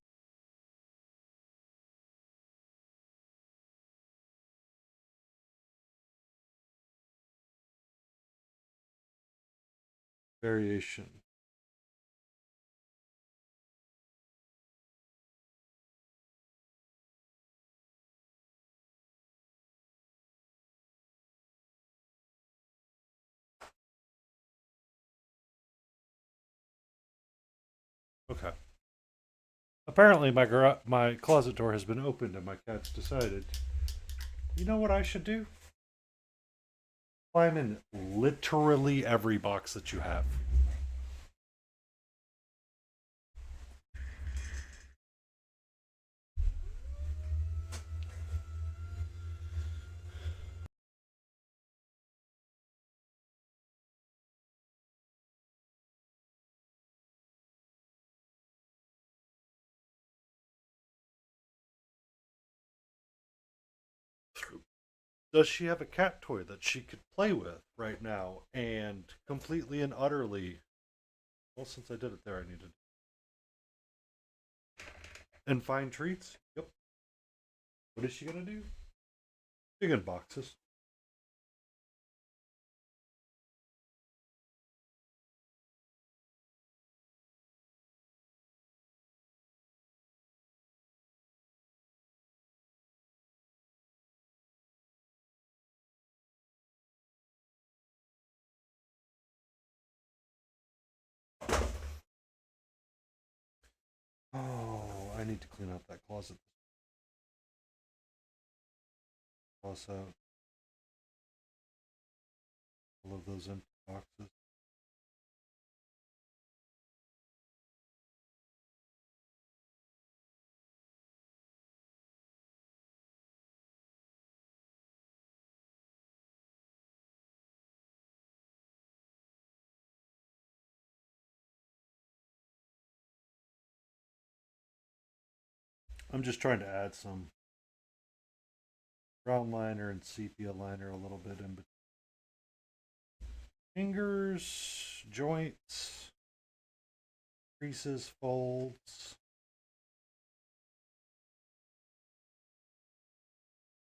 Variation. Okay. Apparently, my closet door has been opened, and my cat's decided. You know what I should do? Climb in literally every box that you have. Does she have a cat toy that she could play with right now and completely and utterly? Well, since I did it there, I needed. And find treats? Yep. What is she gonna do? Chicken boxes. Oh, I need to clean out that closet. Toss out all of those empty boxes. I'm just trying to add some brown liner and sepia liner a little bit in between. Fingers, joints, creases, folds,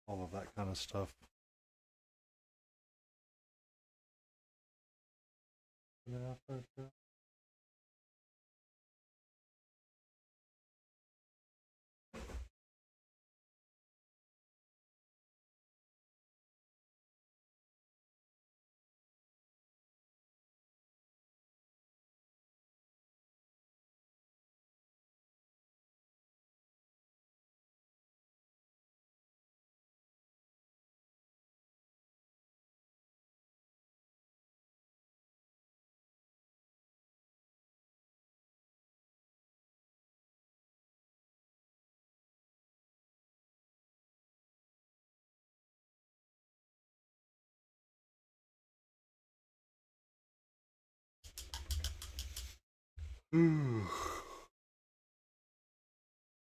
all of that kind of stuff.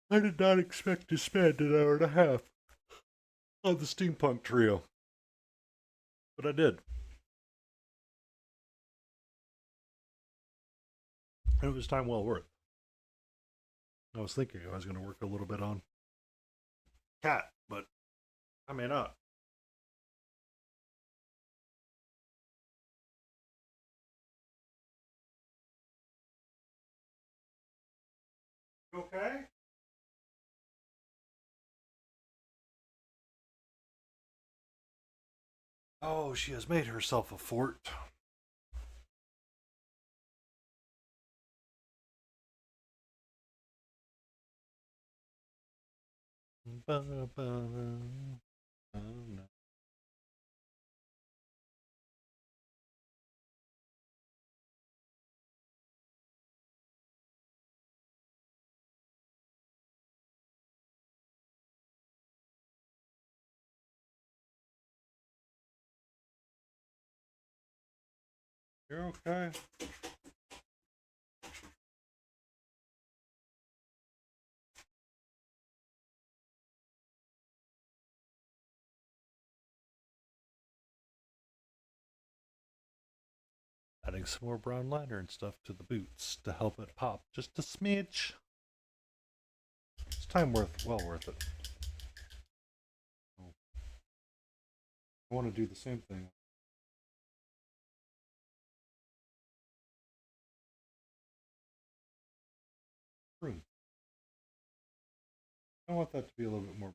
I did not expect to spend an hour and a half on the steampunk trio, but I did. And it was time well worth. I was thinking I was going to work a little bit on cat, but I may not. Okay. Oh, she has made herself a fort. You're okay. Adding some more brown liner and stuff to the boots to help it pop just a smidge. It's well worth it. I want to do the same thing. Room. I want that to be a little bit more.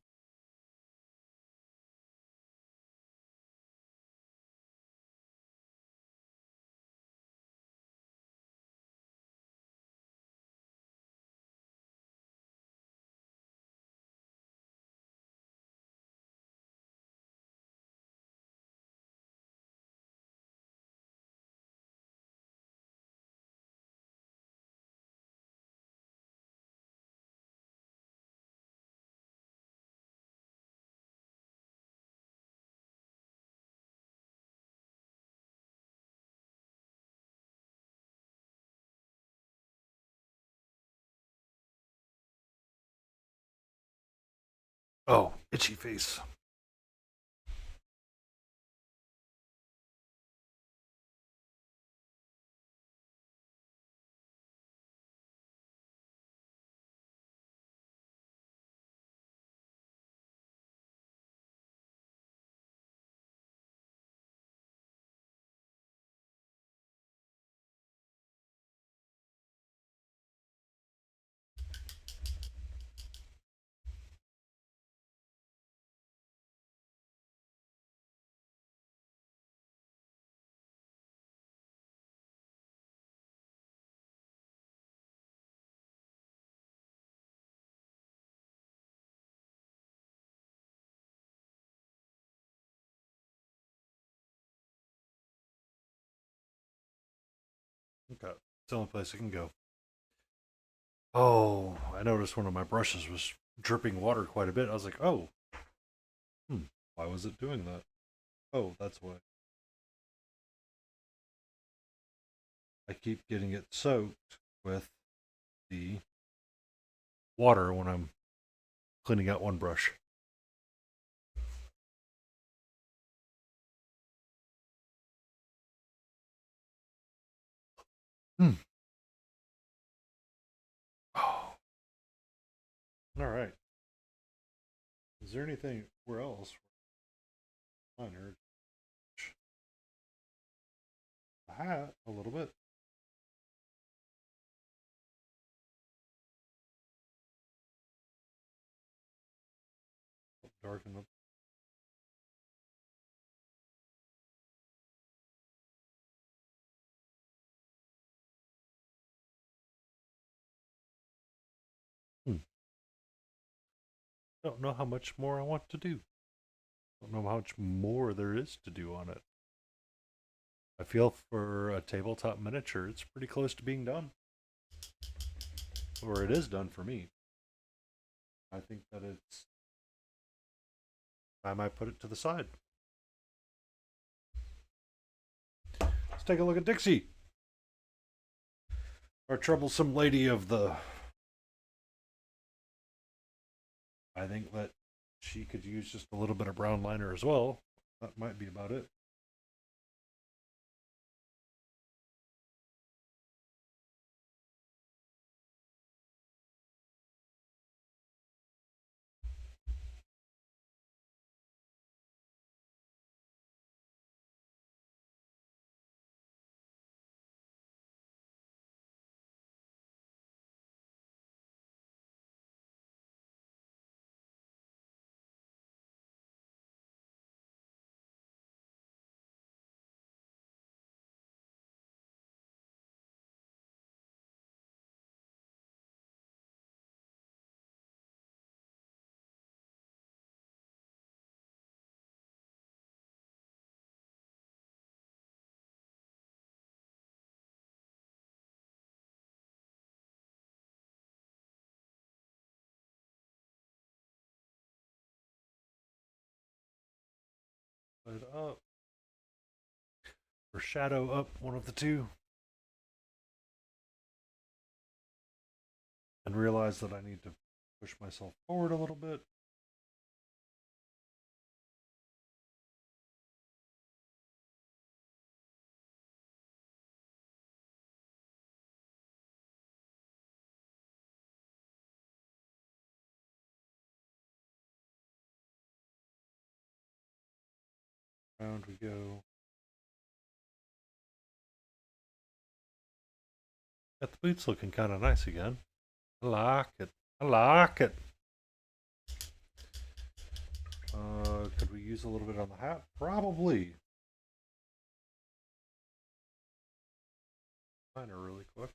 Oh, itchy face. Okay, it's the only place I can go. Oh, I noticed one of my brushes was dripping water quite a bit. I was like, oh, why was it doing that? Oh, that's why. I keep getting it soaked with the water when I'm cleaning out one brush. Hmm. Oh, all right. Is there anything where else? Minor. A hat, a little bit. Darken up. Hmm. Don't know how much more I want to do. Don't know how much more there is to do on it. I feel for a tabletop miniature, it's pretty close to being done. Or it is done for me. I think that it's time I put it to the side. Let's take a look at Dixie, our troublesome lady of the. I think that she could use just a little bit of brown liner as well. That might be about it. Light up or shadow up, one of the two. And realize that I need to push myself forward a little bit. Round we go. Got the boots looking kind of nice again. I like it. I like it. Could we use a little bit on the hat? Probably. Liner really quick.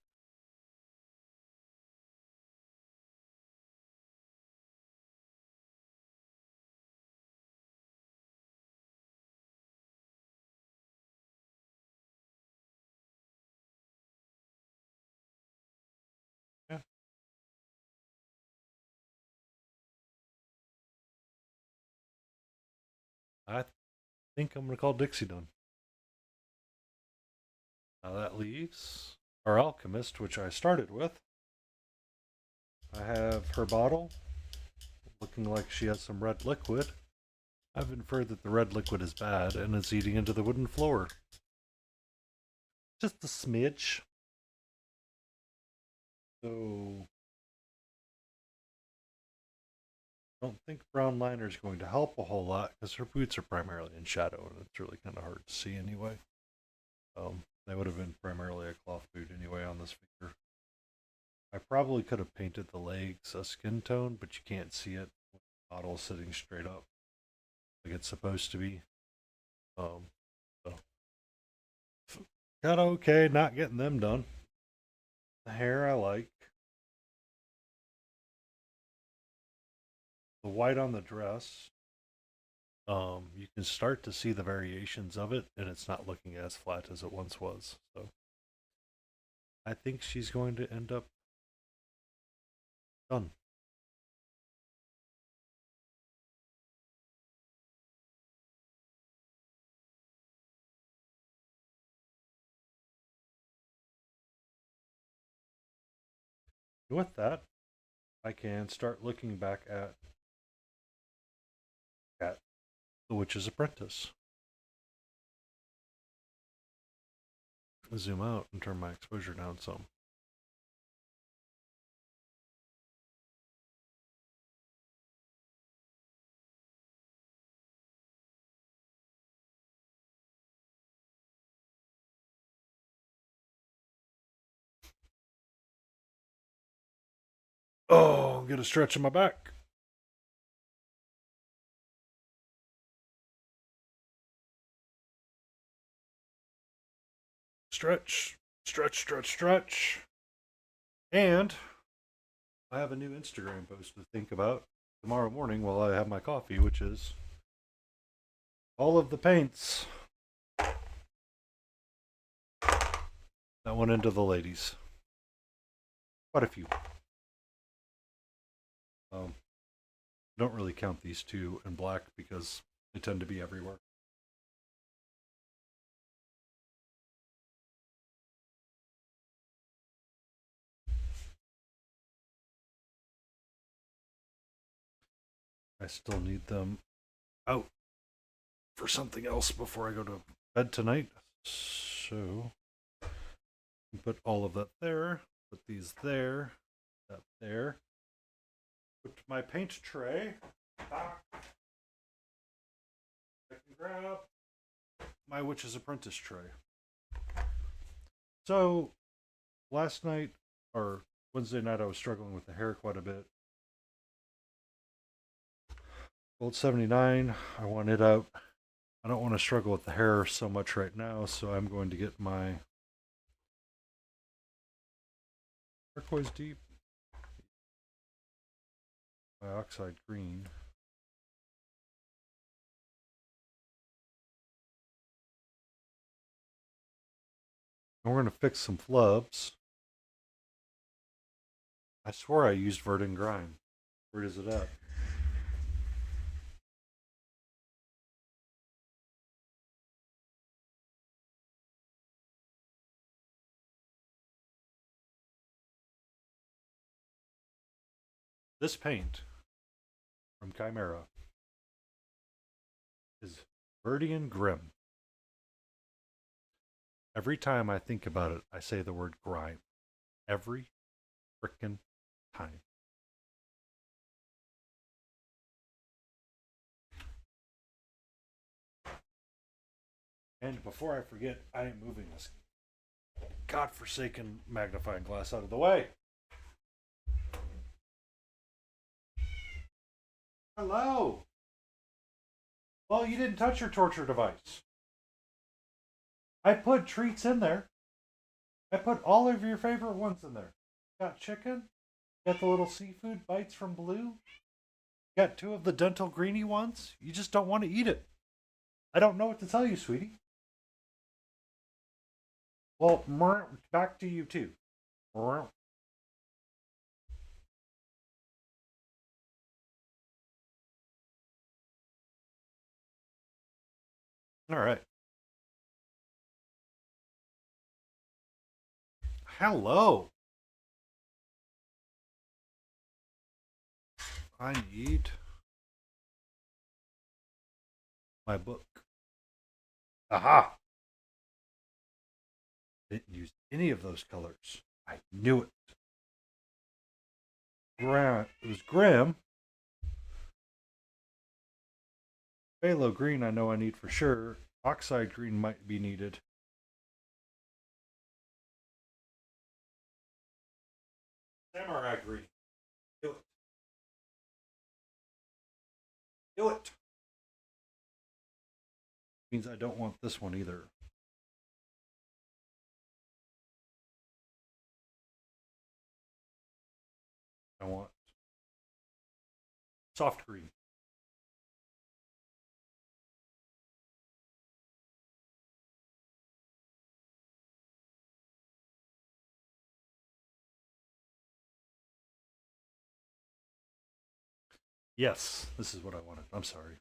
Yeah. I think I'm going to call Dixie done. Now that leaves our alchemist, which I started with. I have her bottle, looking like she has some red liquid. I've inferred that the red liquid is bad and is eating into the wooden floor. Just a smidge. So, I don't think brown liner is going to help a whole lot because her boots are primarily in shadow and it's really kind of hard to see anyway. They would have been primarily a cloth boot anyway on this figure. I probably could have painted the legs a skin tone, but you can't see it with the bottle sitting straight up like it's supposed to be. So got okay, not getting them done. The hair I like. The white on the dress. You can start to see the variations of it, and it's not looking as flat as it once was. So I think she's going to end up done. With that, I can start looking back at The Witch's Apprentice. Zoom out and turn my exposure down some. Oh, get a stretch in my back. Stretch, stretch, stretch, stretch. And I have a new Instagram post to think about tomorrow morning while I have my coffee, which is all of the paints that went into the ladies. Quite a few. Don't really count these two in black because they tend to be everywhere. I still need them out for something else before I go to bed tonight. So put all of that there. Put these there. That there. Put my paint tray back. I can grab my Witch's Apprentice tray. So last night or Wednesday night I was struggling with the hair quite a bit. Gold 79, I want it out. I don't want to struggle with the hair so much right now, so I'm going to get my turquoise deep, my oxide green. And we're going to fix some flubs. I swear I used Verdant Grime. Where is it at? This paint from Chimera is Verdian Grim. Every time I think about it, I say the word grime. Every frickin' time. And before I forget, I am moving this godforsaken magnifying glass out of the way. Hello. Well, you didn't touch your torture device. I put treats in there. I put all of your favorite ones in there. Got chicken. Got the little seafood bites from Blue. Got two of the dental greeny ones. You just don't want to eat it. I don't know what to tell you, sweetie. Well, back to you too. All right. Hello. I need my book. Aha! Didn't use any of those colors. I knew it. It was Grim. Phthalo green I know I need for sure. Oxide green might be needed. Samurai green. Do it. Do it. Means I don't want this one either. I want soft green. Yes, this is what I wanted. I'm sorry.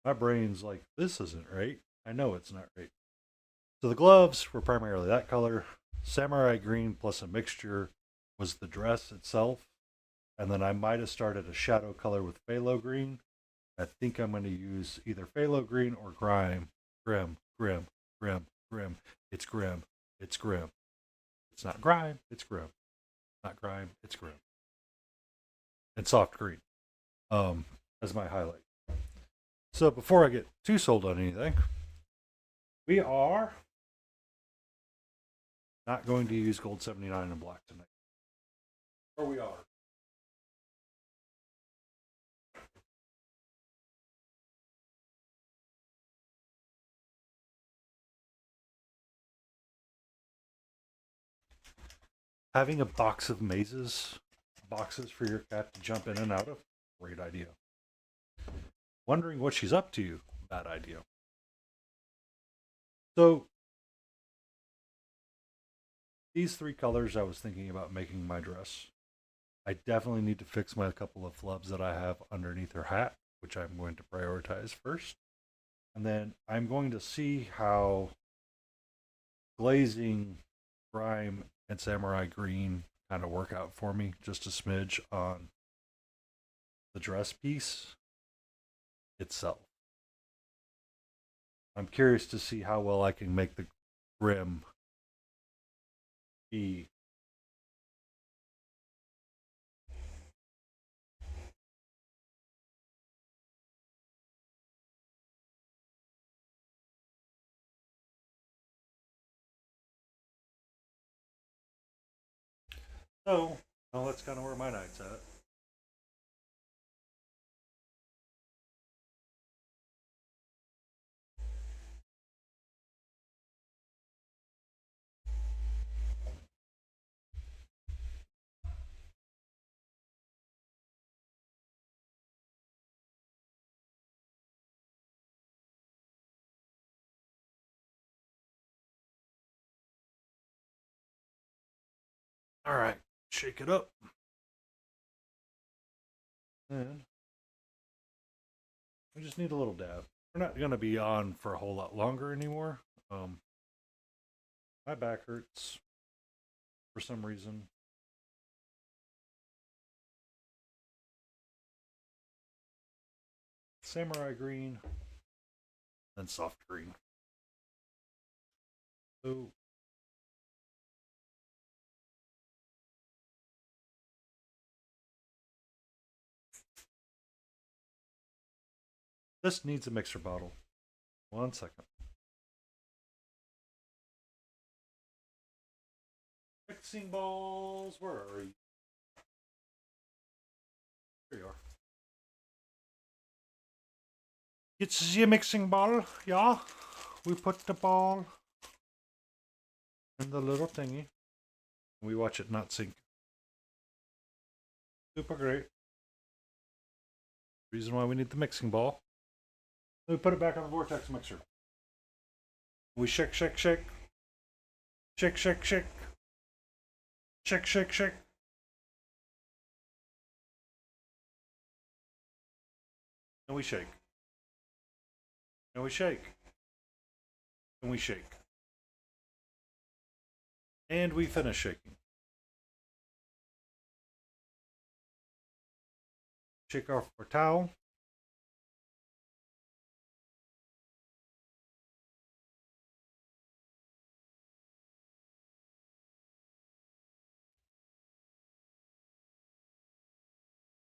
My brain's like, this isn't right. I know it's not right. So the gloves were primarily that color. Samurai green plus a mixture was the dress itself. And then I might have started a shadow color with phthalo green. I think I'm going to use either phthalo green or grime. Grim, grim, grim, grim. It's grim. It's grim. It's not grime. It's grim. Not grime. It's grim. And soft green as my highlight. So before I get too sold on anything, we are not going to use gold 79 and black tonight. Or we are. Having a box of boxes for your cat to jump in and out of, great idea. Wondering what she's up to, bad idea. So, these three colors I was thinking about making my dress. I definitely need to fix my couple of flubs that I have underneath her hat, which I'm going to prioritize first. And then I'm going to see how glazing, grime, and samurai green kind of work out for me, just a smidge on the dress piece itself. I'm curious to see how well I can make the grim be. So, well, that's kind of where my night's at. All right, shake it up. And we just need a little dab. We're not going to be on for a whole lot longer anymore. My back hurts for some reason. Samurai green and soft green. So this needs a mixer bottle. 1 second. mixing balls. Where are you? There you are. It's the mixing ball, yeah. We put the ball in the little thingy. We watch it not sink. Super great. Reason why we need the mixing ball. Then we put it back on the vortex mixer. We shake, shake, shake. Shake, shake, shake. Shake, shake, shake. And we shake. And we shake. And we shake. And we finish shaking. Shake off our towel.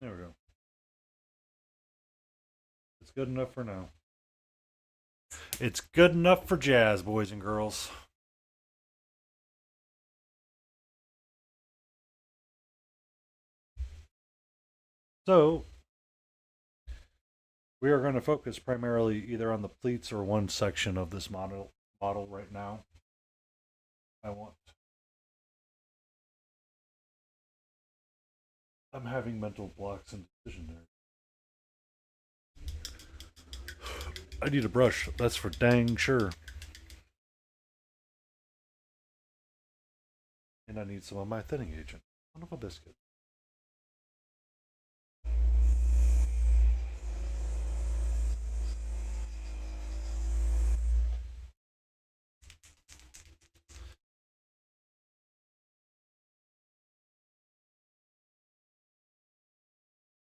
There we go. It's good enough for now. It's good enough for jazz, boys and girls. So, we are going to focus primarily either on the pleats or one section of this model right now. I'm having mental blocks and decision there. I need a brush. That's for dang sure. And I need some of my thinning agent. Son of a biscuit.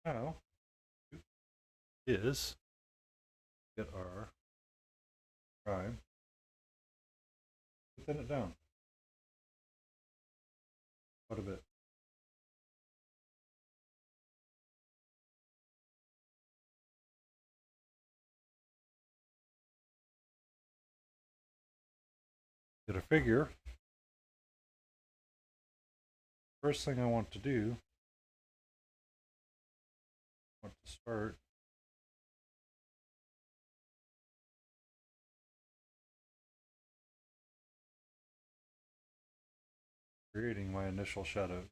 Now is get our prime, thin it down quite a bit. Get a figure. First thing I want to do, I want to start creating my initial shadow.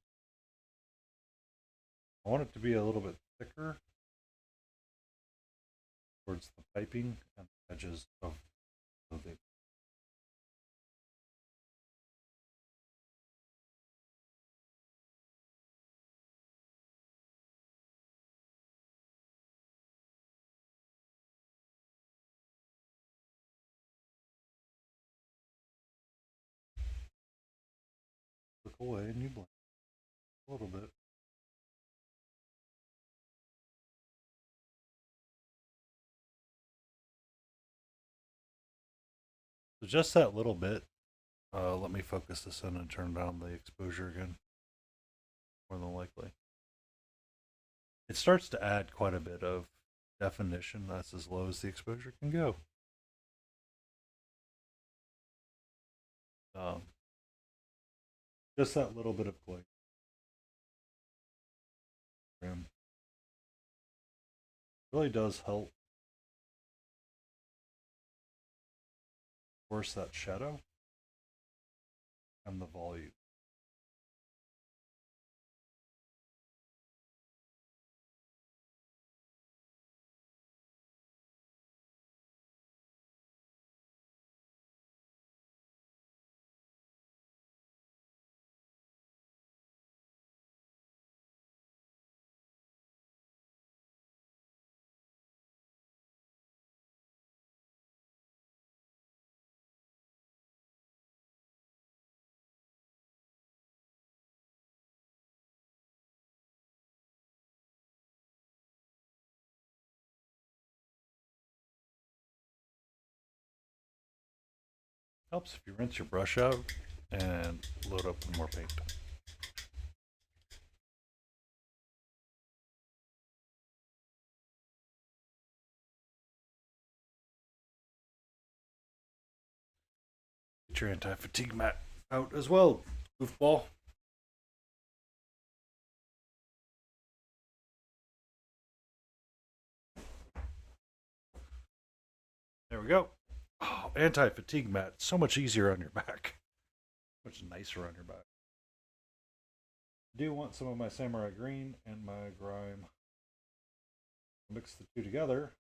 I want it to be a little bit thicker towards the piping and the edges of the look away and you blend a little bit. So just that little bit. Let me focus this in and turn down the exposure again. More than likely. It starts to add quite a bit of definition. That's as low as the exposure can go. Just that little bit of glare. Really does help force that shadow and the volume. Helps if you rinse your brush out and load up with more paint. Get your anti-fatigue mat out as well, goofball. we go. Oh, anti-fatigue mat. So much easier on your back. Much nicer on your back. I do want some of my Samurai Green and my Grime. Mix the two together.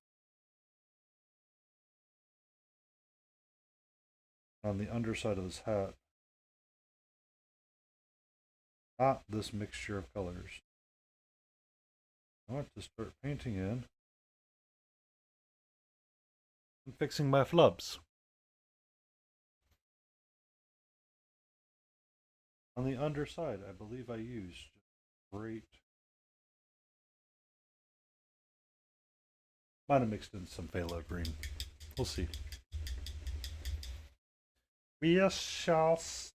On the underside of this hat, not this mixture of colors. I want to start painting in and fixing my flubs. On the underside, I believe I used great. Might have mixed in some phthalo green. We'll see. We shall see.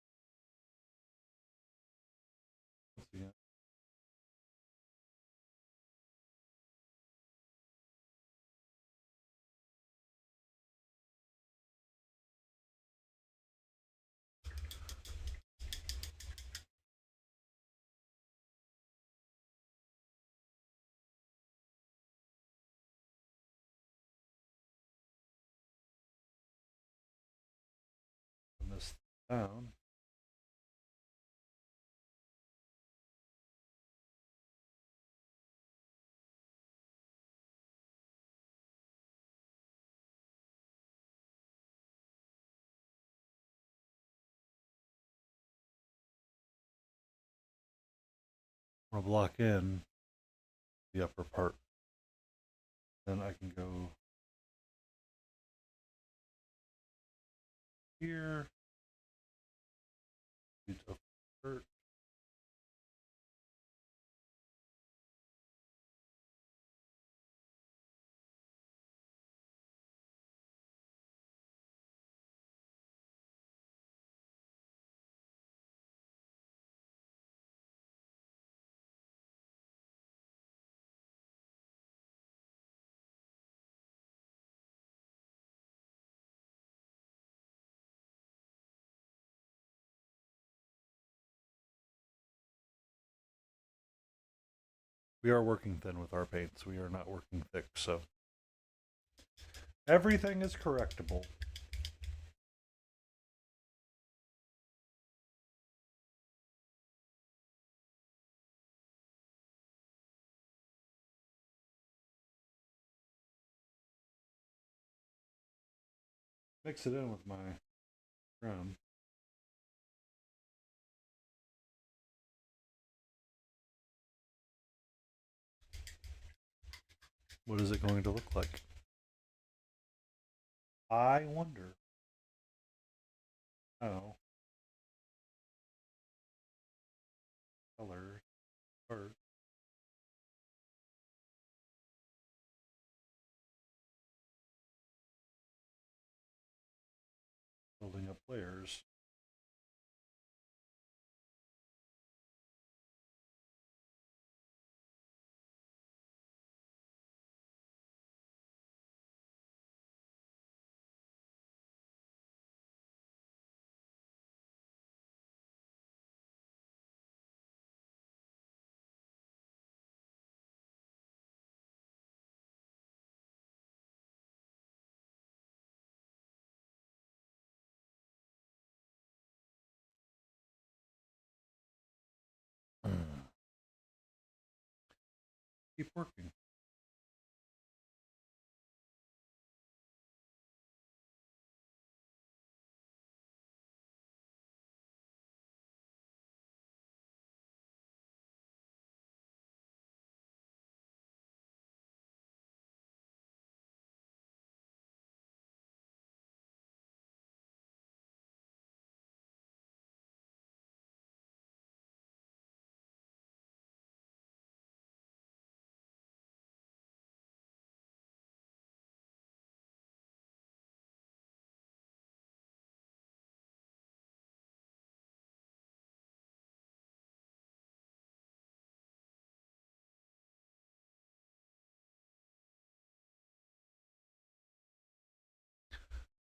This down. I'll block in the upper part. Then I can go here. Upper. We are working thin with our paints. We are not working thick, so everything is correctable. Mix it in with my ground. What is it going to look like? I wonder. Oh. Colors. First. Building up layers. Keep working.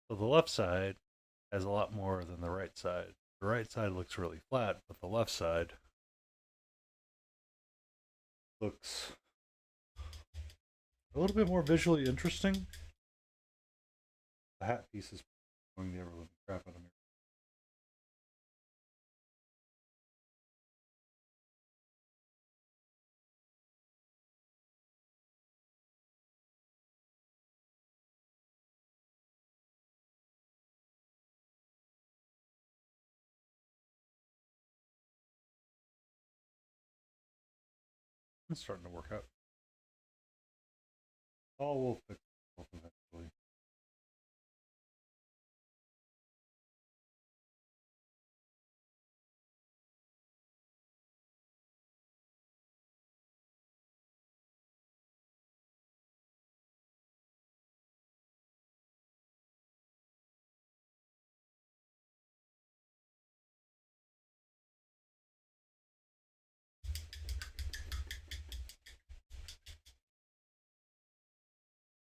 So the left side has a lot more than the right side. The right side looks really flat, but the left side looks a little bit more visually interesting. The hat piece is going the ever living crap out of me. It's starting to work out. All will fix itself eventually.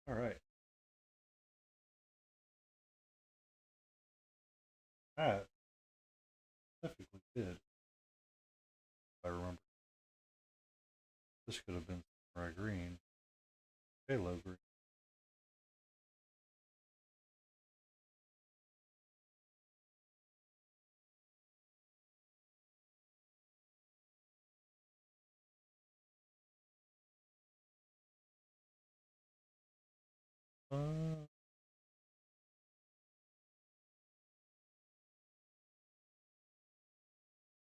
All right. That specifically did, if I remember. This could have been samurai green, halo green. Uh,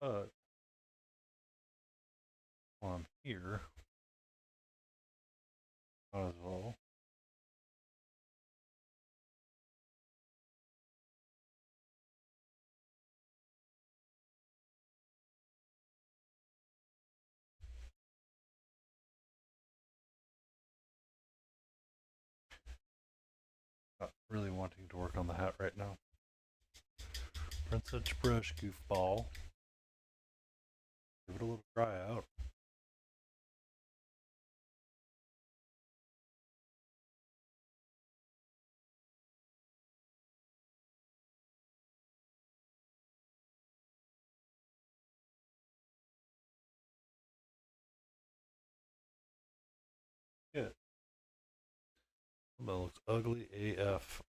but while I'm here, might as well. Not really wanting to work on the hat right now. Princess brush goofball. Give it a little dry out. Good. That looks ugly AF.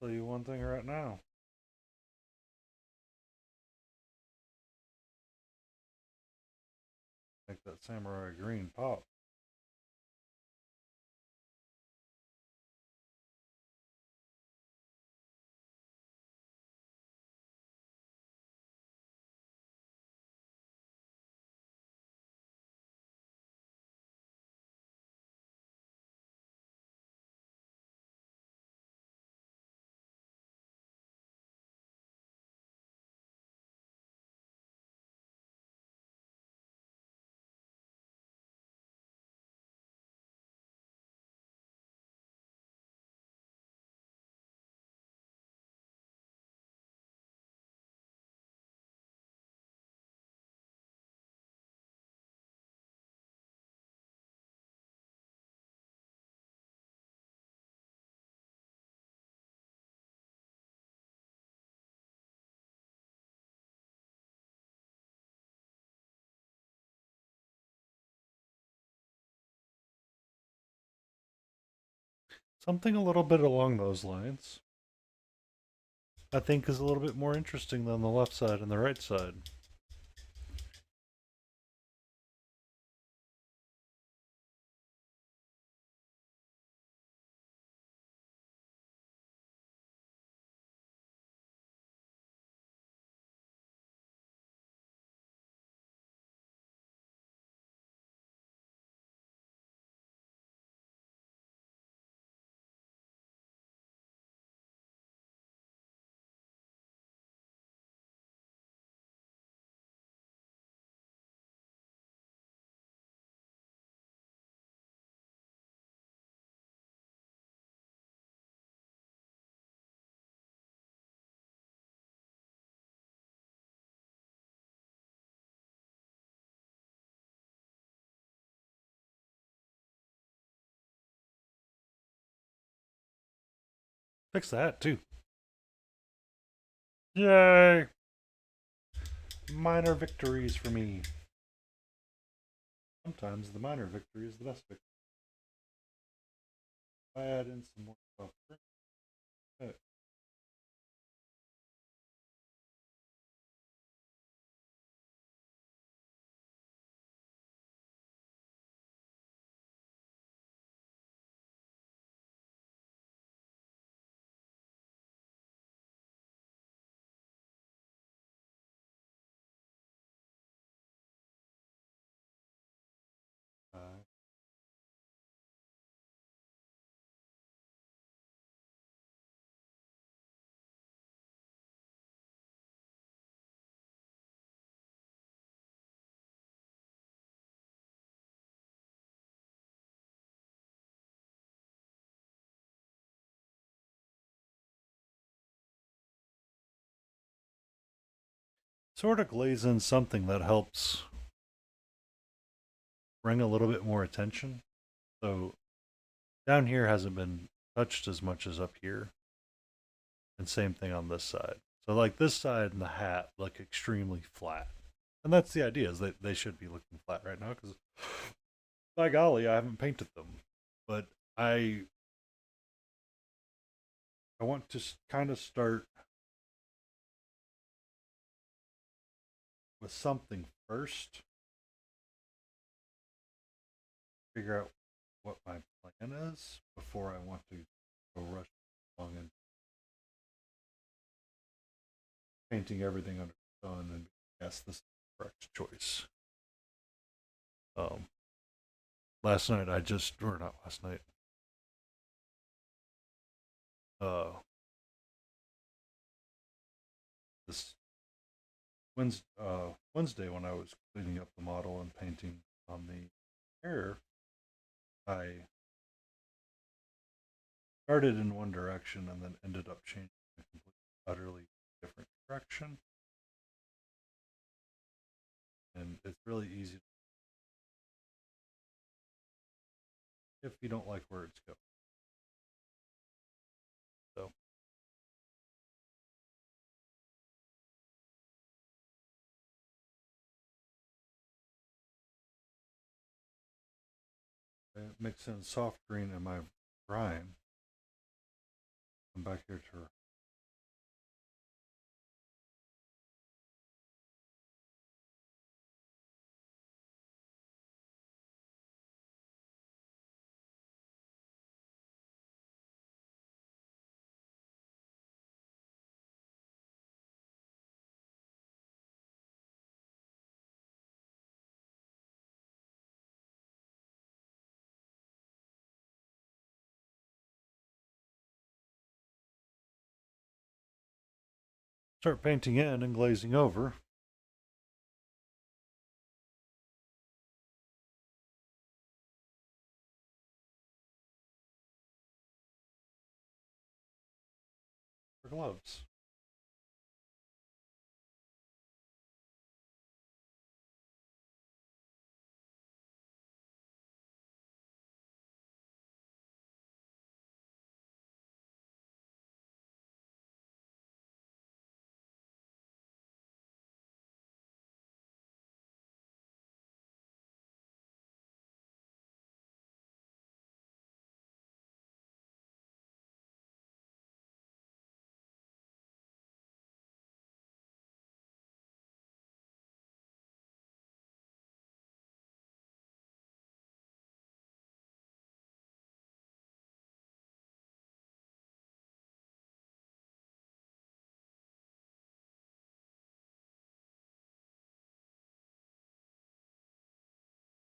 I'll tell you one thing right now. Make that samurai green pop. Something a little bit along those lines. I think is a little bit more interesting than the left side and the right side. Fix that too. Yay! Minor victories for me. Sometimes the minor victory is the best victory. Add in some more soft drink. Sort of glaze in something that helps bring a little bit more attention. So down here hasn't been touched as much as up here. And same thing on this side. So like this side and the hat look extremely flat. And that's the idea, is that they should be looking flat right now because by golly, I haven't painted them. But I want to kind of start with something first. Figure out what my plan is before I want to go rush along and painting everything under the sun and yes, this is the correct choice. Last night I just, or not last night, uh, this Wednesday when I was cleaning up the model and painting on the hair, I started in one direction and then ended up changing a completely, utterly different direction. And it's really easy if you don't like where it's going. So I mix in soft green in my brine. I'm back here to start painting in and glazing over. For gloves.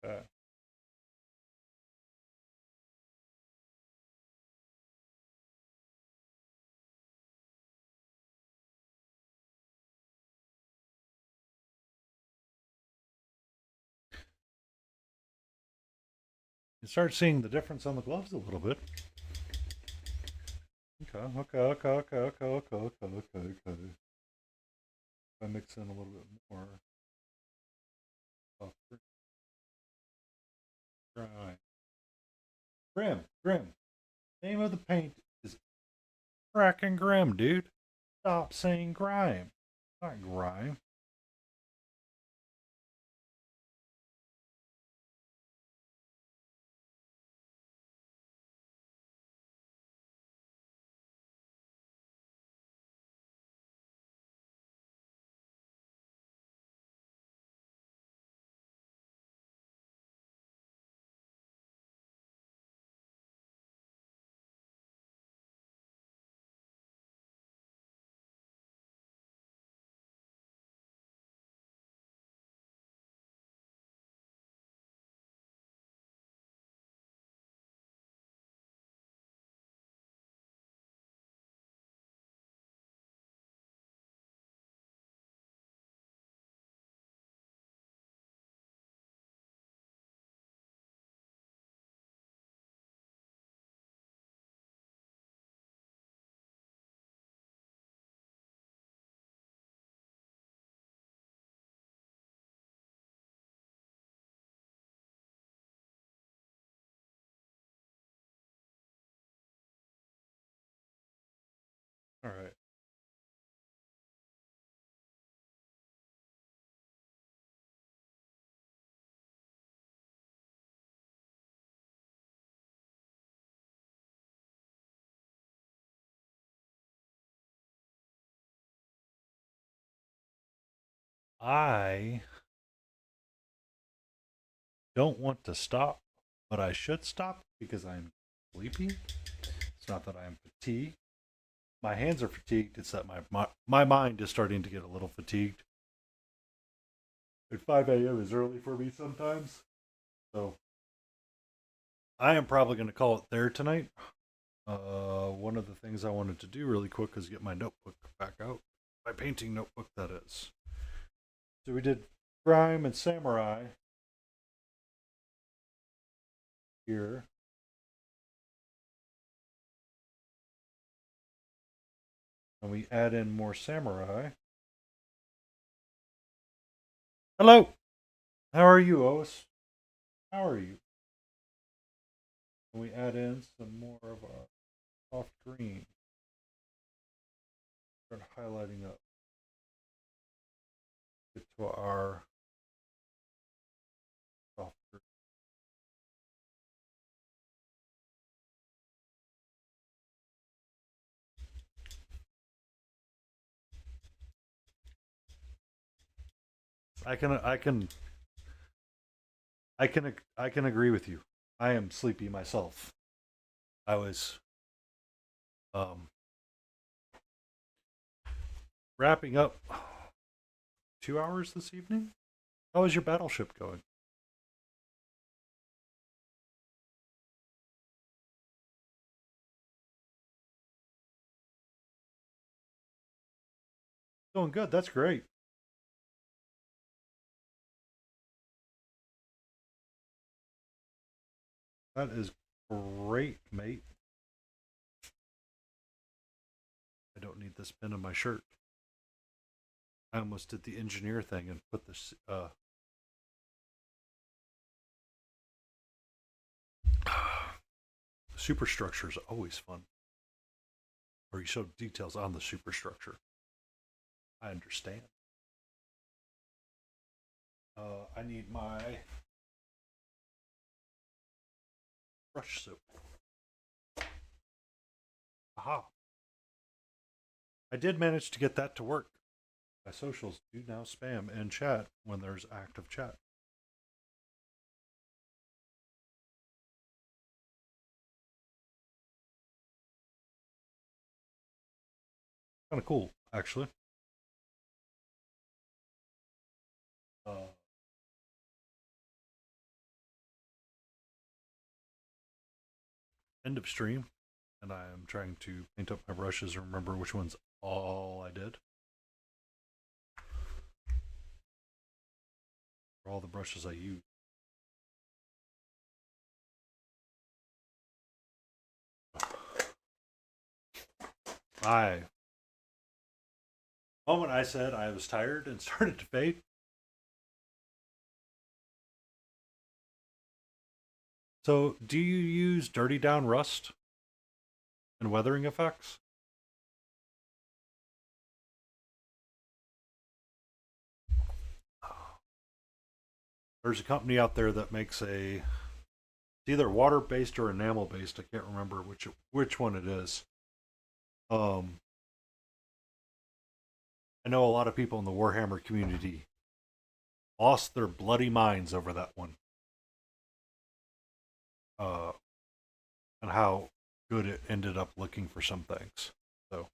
Uh, you start seeing the difference on the gloves a little bit. Okay. If I mix in a little bit more. Oh, right. Grim. Name of the paint is Fracking grim, dude. Stop saying grime. Not grime. All right. I don't want to stop, but I should stop because I'm sleepy. It's not that I'm fatigued. My hands are fatigued. It's that my mind is starting to get a little fatigued. And 5 a.m. is early for me sometimes. So I am probably going to call it there tonight. One of the things I wanted to do really quick is get my notebook back out. My painting notebook, that is. So we did Grime and Samurai here. And we add in more Samurai. Hello! How are you, Otis? How are you? And we add in some more of our soft green. Start highlighting up. Get to our soft green. I can agree with you. I am sleepy myself. I was um, wrapping up 2 hours this evening. How is your battleship going? Going good. That's great. That is great, mate. I don't need this pin in my shirt. I almost did the engineer thing and put this. Superstructure is always fun. Or you show details on the superstructure. I understand. I need my brush soap. Aha. I did manage to get that to work. My socials do now spam and chat when there's active chat. Kind of cool, actually. Uh, End of stream, and I am trying to paint up my brushes and remember which ones all I did. For all the brushes I used. I moment I said I was tired and started to fade. So, do you use Dirty Down Rust and weathering effects? There's a company out there that makes it's either water based or enamel based. I can't remember which one it is. Um, I know a lot of people in the Warhammer community lost their bloody minds over that one. Uh, and how good it ended up looking for some things. So,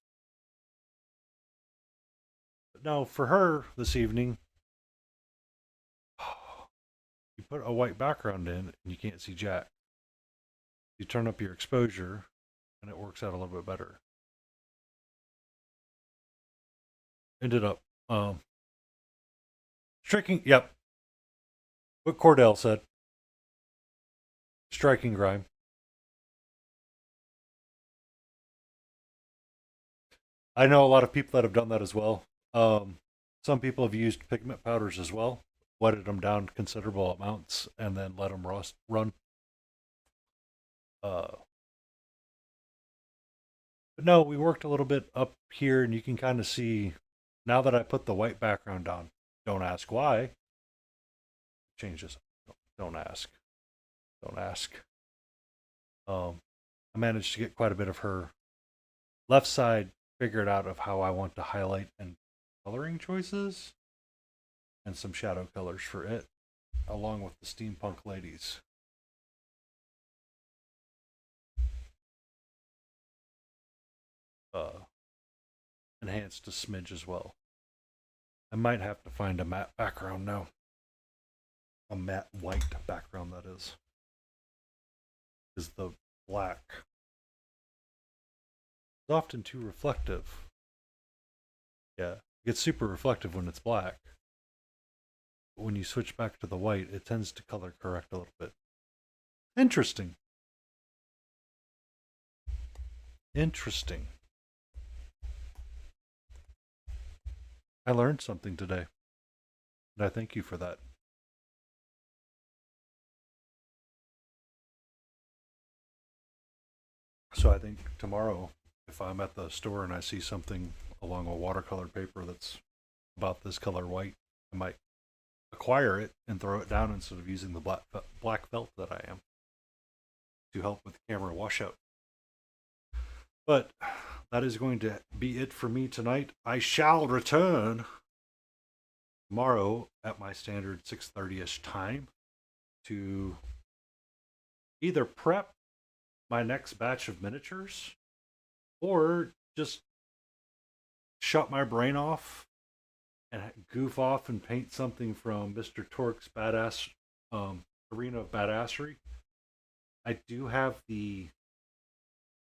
but no, for her this evening, you put a white background in and you can't see jack. You turn up your exposure and it works out a little bit better. Ended up striking, yep, what Cordell said. Striking grime. I know a lot of people that have done that as well. Some people have used pigment powders as well, wetted them down considerable amounts, and then let them run. Uh, but no, we worked a little bit up here, and you can kind of see now that I put the white background on. Don't ask why. Changes. Don't ask. Don't ask. I managed to get quite a bit of her left side figured out of how I want to highlight and coloring choices and some shadow colors for it, along with the steampunk ladies. Enhanced a smidge as well. I might have to find a matte background now. A matte white background, that is. Is the black is often too reflective. Yeah, it gets super reflective when it's black. But when you switch back to the white, it tends to color correct a little bit. Interesting. Interesting. I learned something today, and I thank you for that. So I think tomorrow, if I'm at the store and I see something along a watercolor paper that's about this color white, I might acquire it and throw it down instead of using the black felt that I am to help with camera washout. But that is going to be it for me tonight. I shall return tomorrow at my standard 6:30ish time to either prep my next batch of miniatures or just shut my brain off and goof off and paint something from Mr. Torque's badass arena of badassery. I do have a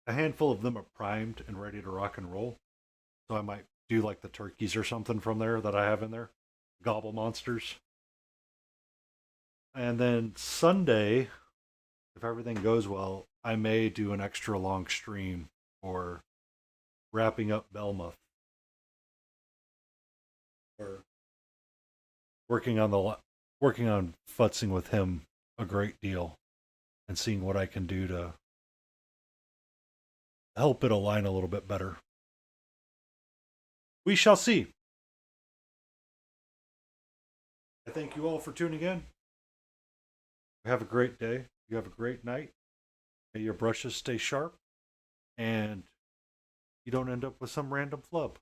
handful of them are primed and ready to rock and roll. So I might do like the turkeys or something from there that I have in there. Gobble monsters. And then Sunday, if everything goes well, I may do an extra long stream or wrapping up Belmoth or working on futzing with him a great deal and seeing what I can do to help it align a little bit better. We shall see. I thank you all for tuning in. Have a great day. You have a great night. May your brushes stay sharp and you don't end up with some random flub.